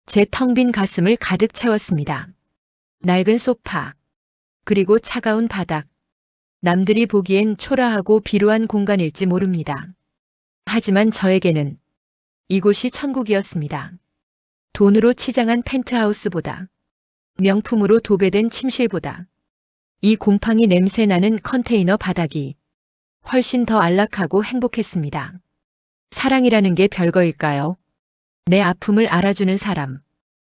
제 텅 빈 가슴을 가득 채웠습니다. 낡은 소파, 그리고 차가운 바닥. 남들이 보기엔 초라하고 비루한 공간일지 모릅니다. 하지만 저에게는 이곳이 천국이었습니다. 돈으로 치장한 펜트하우스보다, 명품으로 도배된 침실보다, 이 곰팡이 냄새 나는 컨테이너 바닥이 훨씬 더 안락하고 행복했습니다. 사랑이라는 게 별거일까요? 내 아픔을 알아주는 사람,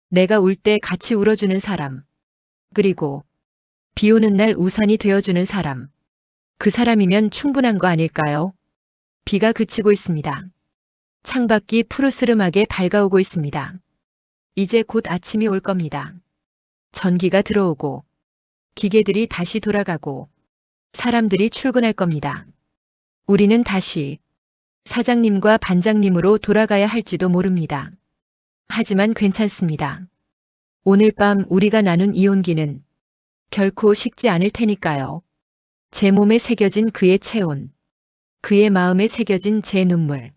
내가 울 때 같이 울어주는 사람, 그리고 비 오는 날 우산이 되어주는 사람. 그 사람이면 충분한 거 아닐까요? 비가 그치고 있습니다. 창밖이 푸르스름하게 밝아오고 있습니다. 이제 곧 아침이 올 겁니다. 전기가 들어오고, 기계들이 다시 돌아가고, 사람들이 출근할 겁니다. 우리는 다시 사장님과 반장님으로 돌아가야 할지도 모릅니다. 하지만 괜찮습니다. 오늘 밤 우리가 나눈 이 온기는 결코 식지 않을 테니까요. 제 몸에 새겨진 그의 체온, 그의 마음에 새겨진 제 눈물.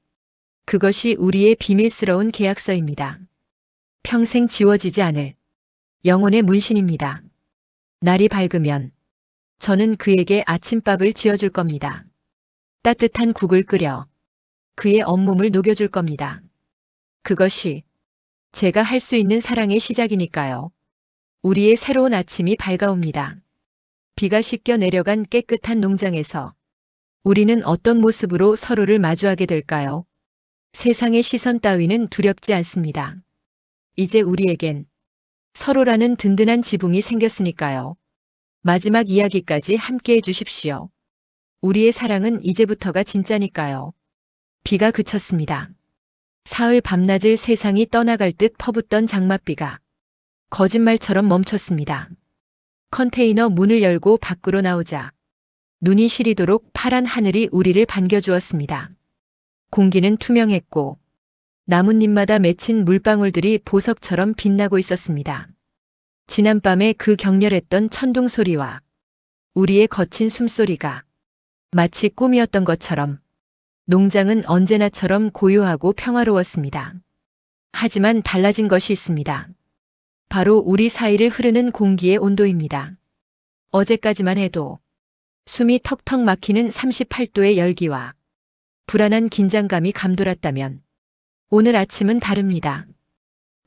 그것이 우리의 비밀스러운 계약서입니다. 평생 지워지지 않을 영혼의 문신입니다. 날이 밝으면 저는 그에게 아침밥을 지어줄 겁니다. 따뜻한 국을 끓여 그의 온몸을 녹여줄 겁니다. 그것이 제가 할 수 있는 사랑의 시작이니까요. 우리의 새로운 아침이 밝아옵니다. 비가 씻겨 내려간 깨끗한 농장에서 우리는 어떤 모습으로 서로를 마주하게 될까요? 세상의 시선 따위는 두렵지 않습니다. 이제 우리에겐 서로라는 든든한 지붕이 생겼으니까요. 마지막 이야기까지 함께 해주십시오. 우리의 사랑은 이제부터가 진짜니까요. 비가 그쳤습니다. 사흘 밤낮을 세상이 떠나갈 듯 퍼붓던 장맛비가 거짓말처럼 멈췄습니다. 컨테이너 문을 열고 밖으로 나오자 눈이 시리도록 파란 하늘이 우리를 반겨주었습니다. 공기는 투명했고 나뭇잎마다 맺힌 물방울들이 보석처럼 빛나고 있었습니다. 지난밤의 그 격렬했던 천둥 소리와 우리의 거친 숨소리가 마치 꿈이었던 것처럼 농장은 언제나처럼 고요하고 평화로웠습니다. 하지만 달라진 것이 있습니다. 바로 우리 사이를 흐르는 공기의 온도입니다. 어제까지만 해도 숨이 턱턱 막히는 38도의 열기와 불안한 긴장감이 감돌았다면 오늘 아침은 다릅니다.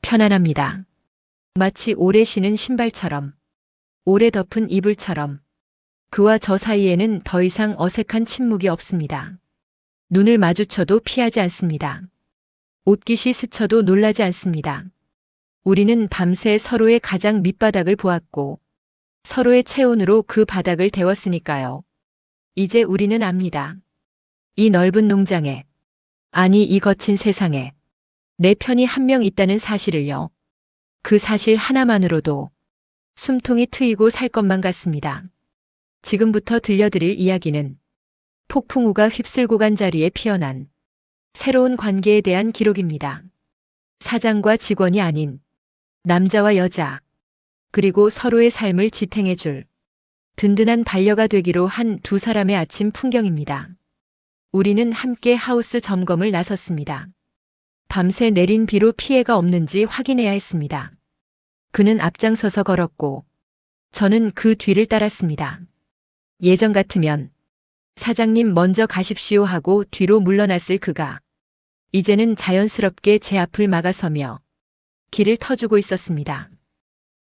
편안합니다. 마치 오래 신은 신발처럼, 오래 덮은 이불처럼 그와 저 사이에는 더 이상 어색한 침묵이 없습니다. 눈을 마주쳐도 피하지 않습니다. 옷깃이 스쳐도 놀라지 않습니다. 우리는 밤새 서로의 가장 밑바닥을 보았고 서로의 체온으로 그 바닥을 데웠으니까요. 이제 우리는 압니다. 이 넓은 농장에, 아니 이 거친 세상에 내 편이 한 명 있다는 사실을요. 그 사실 하나만으로도 숨통이 트이고 살 것만 같습니다. 지금부터 들려드릴 이야기는 폭풍우가 휩쓸고 간 자리에 피어난 새로운 관계에 대한 기록입니다. 사장과 직원이 아닌 남자와 여자, 그리고 서로의 삶을 지탱해줄 든든한 반려가 되기로 한 두 사람의 아침 풍경입니다. 우리는 함께 하우스 점검을 나섰습니다. 밤새 내린 비로 피해가 없는지 확인해야 했습니다. 그는 앞장서서 걸었고 저는 그 뒤를 따랐습니다. 예전 같으면 사장님 먼저 가십시오 하고 뒤로 물러났을 그가 이제는 자연스럽게 제 앞을 막아서며 길을 터주고 있었습니다.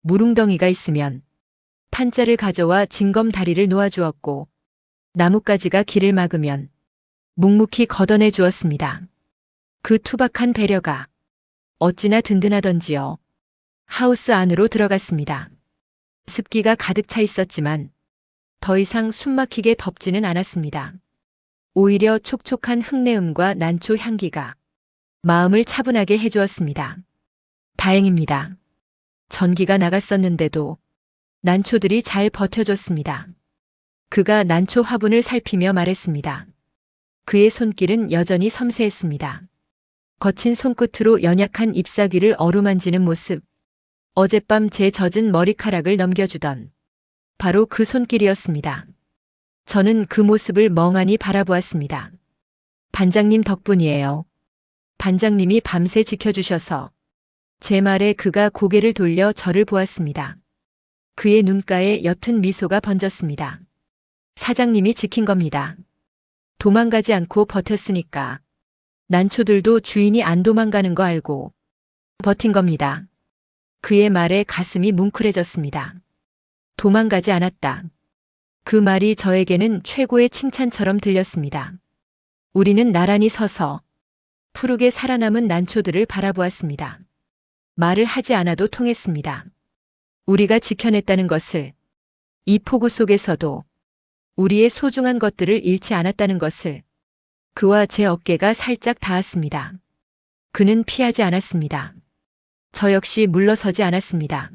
무릉덩이가 있으면 판자를 가져와 징검 다리를 놓아주었고 나뭇가지가 길을 막으면 묵묵히 걷어내 주었습니다. 그 투박한 배려가 어찌나 든든하던지요. 하우스 안으로 들어갔습니다. 습기가 가득 차 있었지만 더 이상 숨막히게 덥지는 않았습니다. 오히려 촉촉한 흙내음과 난초 향기가 마음을 차분하게 해주었습니다. 다행입니다. 전기가 나갔었는데도 난초들이 잘 버텨줬습니다. 그가 난초 화분을 살피며 말했습니다. 그의 손길은 여전히 섬세했습니다. 거친 손끝으로 연약한 잎사귀를 어루만지는 모습, 어젯밤 제 젖은 머리카락을 넘겨주던 바로 그 손길이었습니다. 저는 그 모습을 멍하니 바라보았습니다. 반장님 덕분이에요. 반장님이 밤새 지켜주셔서. 제 말에 그가 고개를 돌려 저를 보았습니다. 그의 눈가에 옅은 미소가 번졌습니다. 사장님이 지킨 겁니다. 도망가지 않고 버텼으니까. 난초들도 주인이 안 도망가는 거 알고 버틴 겁니다. 그의 말에 가슴이 뭉클해졌습니다. 도망가지 않았다. 그 말이 저에게는 최고의 칭찬처럼 들렸습니다. 우리는 나란히 서서 푸르게 살아남은 난초들을 바라보았습니다. 말을 하지 않아도 통했습니다. 우리가 지켜냈다는 것을, 이 폭우 속에서도 우리의 소중한 것들을 잃지 않았다는 것을. 그와 제 어깨가 살짝 닿았습니다. 그는 피하지 않았습니다. 저 역시 물러서지 않았습니다.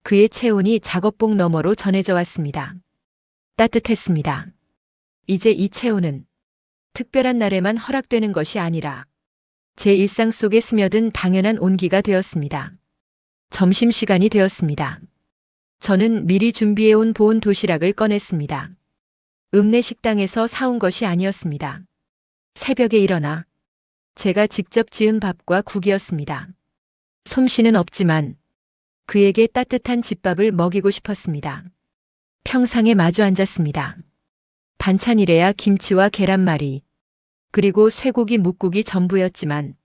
그의 체온이 작업복 너머로 전해져 왔습니다. 따뜻했습니다. 이제 이 체온은 특별한 날에만 허락되는 것이 아니라 제 일상 속에 스며든 당연한 온기가 되었습니다. 점심시간이 되었습니다. 저는 미리 준비해온 보온 도시락을 꺼냈습니다. 읍내 식당에서 사온 것이 아니었습니다. 새벽에 일어나 제가 직접 지은 밥과 국이었습니다. 솜씨는 없지만 그에게 따뜻한 집밥을 먹이고 싶었습니다. 평상에 마주 앉았습니다. 반찬이래야 김치와 계란말이, 그리고 쇠고기 묵국이 전부였지만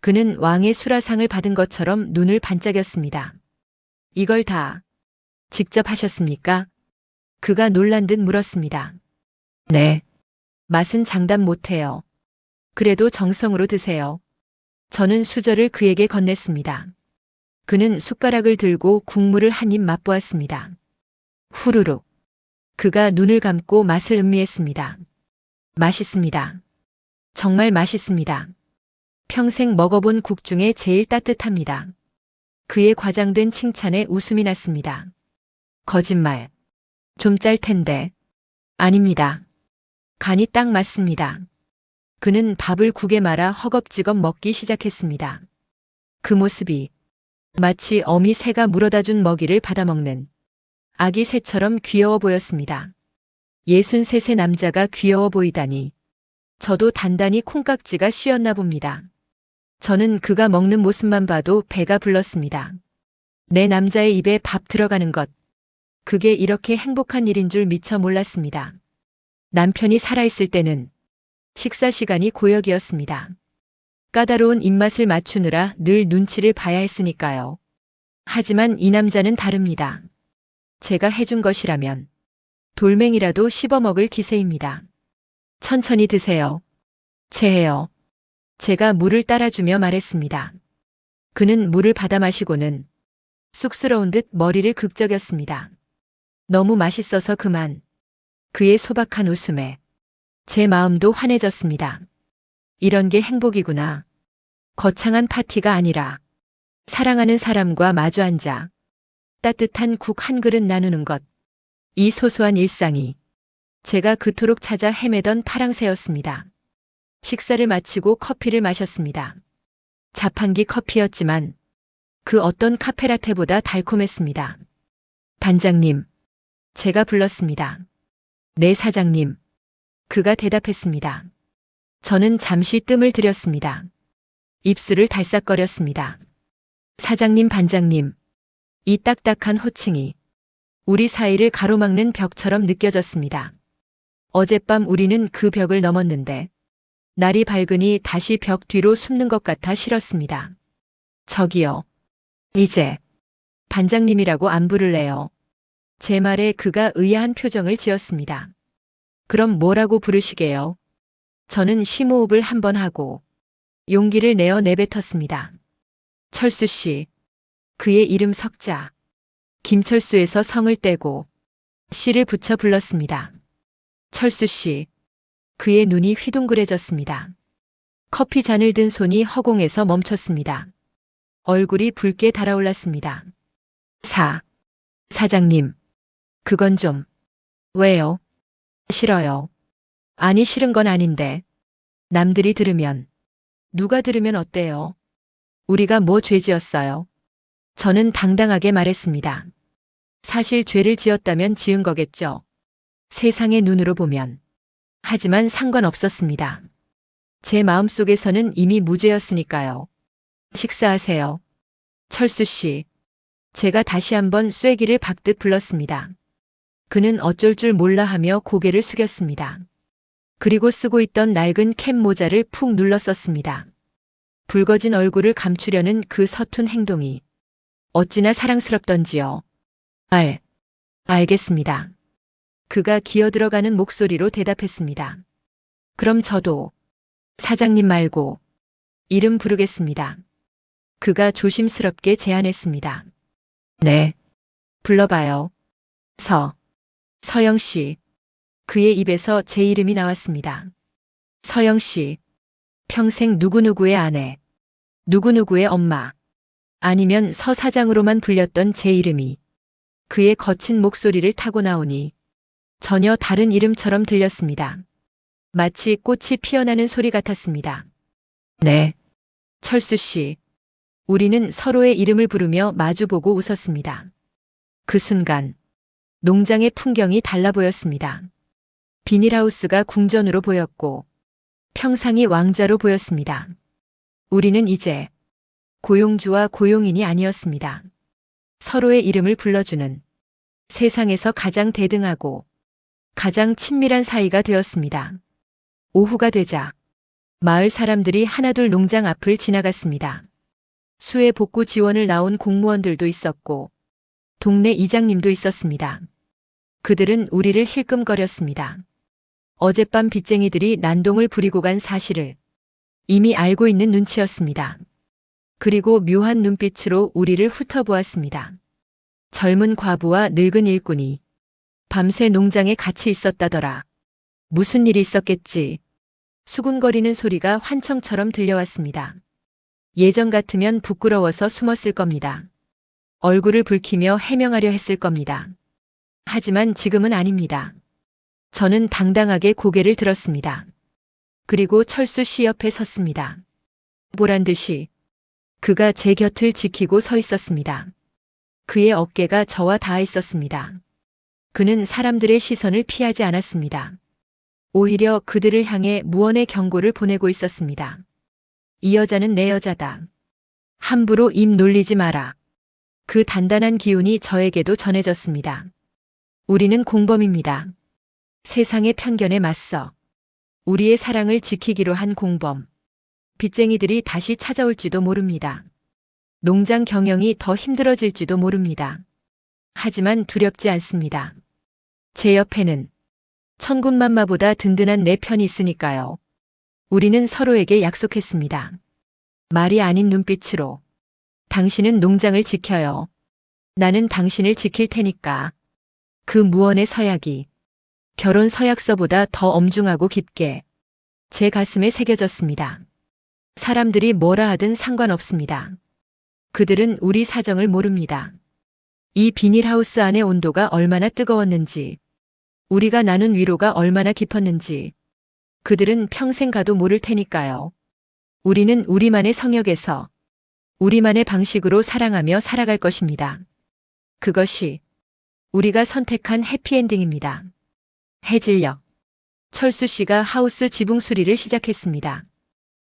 그는 왕의 수라상을 받은 것처럼 눈을 반짝였습니다. 이걸 다 직접 하셨습니까? 그가 놀란 듯 물었습니다. 네. 맛은 장담 못해요. 그래도 정성으로 드세요. 저는 수저를 그에게 건넸습니다. 그는 숟가락을 들고 국물을 한 입 맛보았습니다. 후루룩. 그가 눈을 감고 맛을 음미했습니다. 맛있습니다. 정말 맛있습니다. 평생 먹어본 국 중에 제일 따뜻합니다. 그의 과장된 칭찬에 웃음이 났습니다. 거짓말. 좀 짤 텐데. 아닙니다. 간이 딱 맞습니다. 그는 밥을 국에 말아 허겁지겁 먹기 시작했습니다. 그 모습이 마치 어미 새가 물어다 준 먹이를 받아먹는 아기 새처럼 귀여워 보였습니다. 63세 남자가 귀여워 보이다니. 저도 단단히 콩깍지가 씌었나 봅니다. 저는 그가 먹는 모습만 봐도 배가 불렀습니다. 내 남자의 입에 밥 들어가는 것. 그게 이렇게 행복한 일인 줄 미처 몰랐습니다. 남편이 살아있을 때는 식사 시간이 고역이었습니다. 까다로운 입맛을 맞추느라 늘 눈치를 봐야 했으니까요. 하지만 이 남자는 다릅니다. 제가 해준 것이라면 돌멩이라도 씹어먹을 기세입니다. 천천히 드세요. 체해요. 제가 물을 따라주며 말했습니다. 그는 물을 받아 마시고는 쑥스러운 듯 머리를 극적였습니다. 너무 맛있어서 그만. 그의 소박한 웃음에 제 마음도 환해졌습니다. 이런 게 행복이구나. 거창한 파티가 아니라 사랑하는 사람과 마주 앉아 따뜻한 국 한 그릇 나누는 것. 이 소소한 일상이 제가 그토록 찾아 헤매던 파랑새였습니다. 식사를 마치고 커피를 마셨습니다. 자판기 커피였지만 그 어떤 카페라테보다 달콤했습니다. 반장님, 제가 불렀습니다. 네, 사장님. 그가 대답했습니다. 저는 잠시 뜸을 들였습니다. 입술을 달싹거렸습니다. 사장님, 반장님. 이 딱딱한 호칭이 우리 사이를 가로막는 벽처럼 느껴졌습니다. 어젯밤 우리는 그 벽을 넘었는데 날이 밝으니 다시 벽 뒤로 숨는 것 같아 싫었습니다. 저기요. 이제 반장님이라고 안 부를래요. 제 말에 그가 의아한 표정을 지었습니다. 그럼 뭐라고 부르시게요? 저는 심호흡을 한번 하고 용기를 내어 내뱉었습니다. 철수 씨. 그의 이름 석자. 김철수에서 성을 떼고 씨를 붙여 불렀습니다. 철수 씨. 그의 눈이 휘둥그레졌습니다. 커피 잔을 든 손이 허공에서 멈췄습니다. 얼굴이 붉게 달아올랐습니다. 사장님. 그건 좀. 왜요? 싫어요. 아니, 싫은 건 아닌데. 남들이 들으면. 누가 들으면 어때요? 우리가 뭐 죄 지었어요? 저는 당당하게 말했습니다. 사실 죄를 지었다면 지은 거겠죠. 세상의 눈으로 보면. 하지만 상관없었습니다. 제 마음속에서는 이미 무죄였으니까요. 식사하세요. 철수 씨. 제가 다시 한번 쐐기를 박듯 불렀습니다. 그는 어쩔 줄 몰라 하며 고개를 숙였습니다. 그리고 쓰고 있던 낡은 캡 모자를 푹 눌러 썼습니다. 붉어진 얼굴을 감추려는 그 서툰 행동이 어찌나 사랑스럽던지요. 알겠습니다. 그가 기어들어가는 목소리로 대답했습니다. 그럼 저도 사장님 말고 이름 부르겠습니다. 그가 조심스럽게 제안했습니다. 네. 불러봐요. 서영 씨. 그의 입에서 제 이름이 나왔습니다. 서영 씨. 평생 누구누구의 아내, 누구누구의 엄마, 아니면 서 사장으로만 불렸던 제 이름이 그의 거친 목소리를 타고 나오니 전혀 다른 이름처럼 들렸습니다. 마치 꽃이 피어나는 소리 같았습니다. 네. 철수 씨. 우리는 서로의 이름을 부르며 마주보고 웃었습니다. 그 순간 농장의 풍경이 달라 보였습니다. 비닐하우스가 궁전으로 보였고 평상이 왕좌로 보였습니다. 우리는 이제 고용주와 고용인이 아니었습니다. 서로의 이름을 불러주는 세상에서 가장 대등하고 가장 친밀한 사이가 되었습니다. 오후가 되자 마을 사람들이 하나둘 농장 앞을 지나갔습니다. 수해 복구 지원을 나온 공무원들도 있었고 동네 이장님도 있었습니다. 그들은 우리를 힐끔거렸습니다. 어젯밤 빚쟁이들이 난동을 부리고 간 사실을 이미 알고 있는 눈치였습니다. 그리고 묘한 눈빛으로 우리를 훑어보았습니다. 젊은 과부와 늙은 일꾼이 밤새 농장에 같이 있었다더라. 무슨 일이 있었겠지. 수군거리는 소리가 환청처럼 들려왔습니다. 예전 같으면 부끄러워서 숨었을 겁니다. 얼굴을 붉히며 해명하려 했을 겁니다. 하지만 지금은 아닙니다. 저는 당당하게 고개를 들었습니다. 그리고 철수 씨 옆에 섰습니다. 보란 듯이 그가 제 곁을 지키고 서 있었습니다. 그의 어깨가 저와 닿아 있었습니다. 그는 사람들의 시선을 피하지 않았습니다. 오히려 그들을 향해 무언의 경고를 보내고 있었습니다. 이 여자는 내 여자다. 함부로 입 놀리지 마라. 그 단단한 기운이 저에게도 전해졌습니다. 우리는 공범입니다. 세상의 편견에 맞서 우리의 사랑을 지키기로 한 공범. 빚쟁이들이 다시 찾아올지도 모릅니다. 농장 경영이 더 힘들어질지도 모릅니다. 하지만 두렵지 않습니다. 제 옆에는 천군만마보다 든든한 내 편이 있으니까요. 우리는 서로에게 약속했습니다. 말이 아닌 눈빛으로. 당신은 농장을 지켜요. 나는 당신을 지킬 테니까. 그 무언의 서약이 결혼 서약서보다 더 엄중하고 깊게 제 가슴에 새겨졌습니다. 사람들이 뭐라 하든 상관없습니다. 그들은 우리 사정을 모릅니다. 이 비닐하우스 안의 온도가 얼마나 뜨거웠는지, 우리가 나눈 위로가 얼마나 깊었는지 그들은 평생 가도 모를 테니까요. 우리는 우리만의 성역에서 우리만의 방식으로 사랑하며 살아갈 것입니다. 그것이 우리가 선택한 해피엔딩입니다. 해질녘. 철수 씨가 하우스 지붕 수리를 시작했습니다.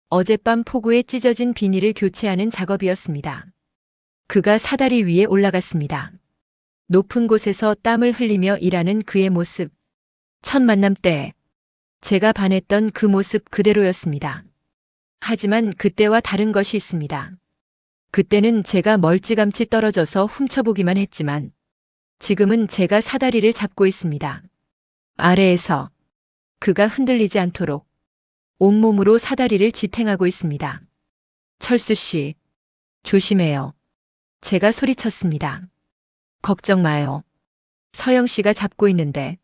어젯밤 폭우에 찢어진 비닐을 교체하는 작업이었습니다. 그가 사다리 위에 올라갔습니다. 높은 곳에서 땀을 흘리며 일하는 그의 모습. 첫 만남 때 제가 반했던 그 모습 그대로였습니다. 하지만 그때와 다른 것이 있습니다. 그때는 제가 멀찌감치 떨어져서 훔쳐보기만 했지만 지금은 제가 사다리를 잡고 있습니다. 아래에서 그가 흔들리지 않도록 온몸으로 사다리를 지탱하고 있습니다. 철수 씨, 조심해요. 제가 소리쳤습니다. 걱정 마요. 서영 씨가 잡고 있는데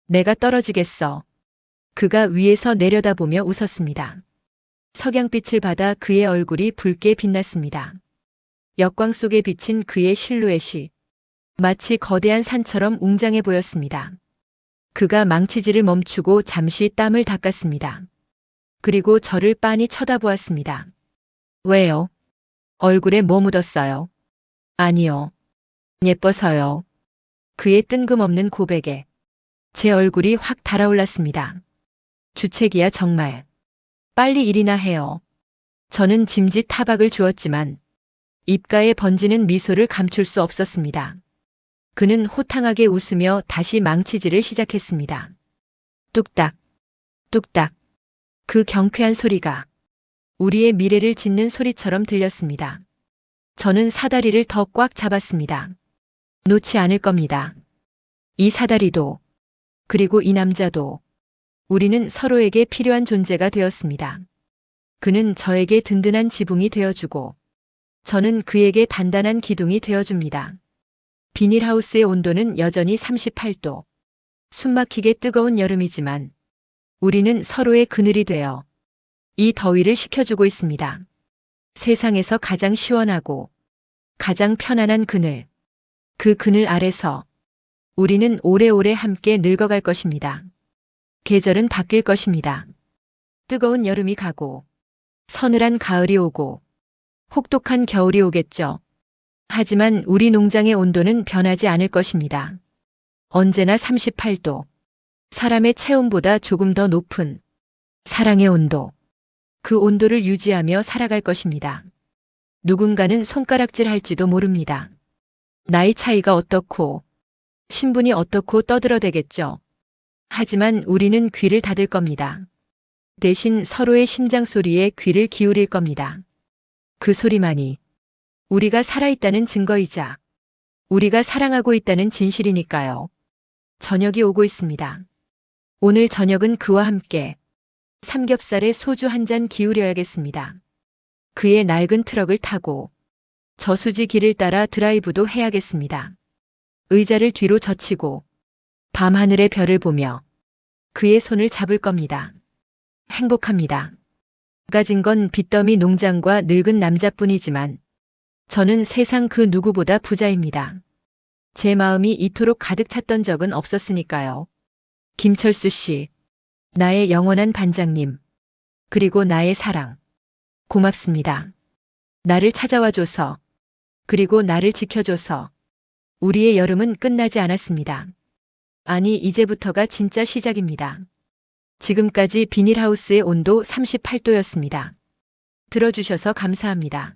내가 떨어지겠어. 그가 위에서 내려다보며 웃었습니다. 석양빛을 받아 그의 얼굴이 붉게 빛났습니다. 역광 속에 비친 그의 실루엣이 마치 거대한 산처럼 웅장해 보였습니다. 그가 망치질을 멈추고 잠시 땀을 닦았습니다. 그리고 저를 빤히 쳐다보았습니다. 왜요? 얼굴에 뭐 묻었어요? 아니요. 예뻐서요. 그의 뜬금없는 고백에 제 얼굴이 확 달아올랐습니다. 주책이야 정말. 빨리 일이나 해요. 저는 짐짓 타박을 주었지만 입가에 번지는 미소를 감출 수 없었습니다. 그는 호탕하게 웃으며 다시 망치질을 시작했습니다. 뚝딱, 뚝딱. 그 경쾌한 소리가 우리의 미래를 짓는 소리처럼 들렸습니다. 저는 사다리를 더 꽉 잡았습니다. 놓지 않을 겁니다. 이 사다리도, 그리고 이 남자도, 우리는 서로에게 필요한 존재가 되었습니다. 그는 저에게 든든한 지붕이 되어주고, 저는 그에게 단단한 기둥이 되어줍니다. 비닐하우스의 온도는 여전히 38도. 숨막히게 뜨거운 여름이지만, 우리는 서로의 그늘이 되어 이 더위를 식혀주고 있습니다. 세상에서 가장 시원하고 가장 편안한 그늘. 그 그늘 아래서 우리는 오래오래 함께 늙어갈 것입니다. 계절은 바뀔 것입니다. 뜨거운 여름이 가고 서늘한 가을이 오고 혹독한 겨울이 오겠죠. 하지만 우리 농장의 온도는 변하지 않을 것입니다. 언제나 38도. 사람의 체온보다 조금 더 높은 사랑의 온도. 그 온도를 유지하며 살아갈 것입니다. 누군가는 손가락질 할지도 모릅니다. 나이 차이가 어떻고 신분이 어떻고 떠들어대겠죠. 하지만 우리는 귀를 닫을 겁니다. 대신 서로의 심장 소리에 귀를 기울일 겁니다. 그 소리만이 우리가 살아있다는 증거이자 우리가 사랑하고 있다는 진실이니까요. 저녁이 오고 있습니다. 오늘 저녁은 그와 함께 삼겹살에 소주 한 잔 기울여야겠습니다. 그의 낡은 트럭을 타고 저수지 길을 따라 드라이브도 해야겠습니다. 의자를 뒤로 젖히고 밤하늘의 별을 보며 그의 손을 잡을 겁니다. 행복합니다. 가진 건 빚더미 농장과 늙은 남자뿐이지만 저는 세상 그 누구보다 부자입니다. 제 마음이 이토록 가득 찼던 적은 없었으니까요. 김철수 씨, 나의 영원한 반장님, 그리고 나의 사랑. 고맙습니다. 나를 찾아와줘서, 그리고 나를 지켜줘서. 우리의 여름은 끝나지 않았습니다. 아니, 이제부터가 진짜 시작입니다. 지금까지 비닐하우스의 온도 38도였습니다. 들어주셔서 감사합니다.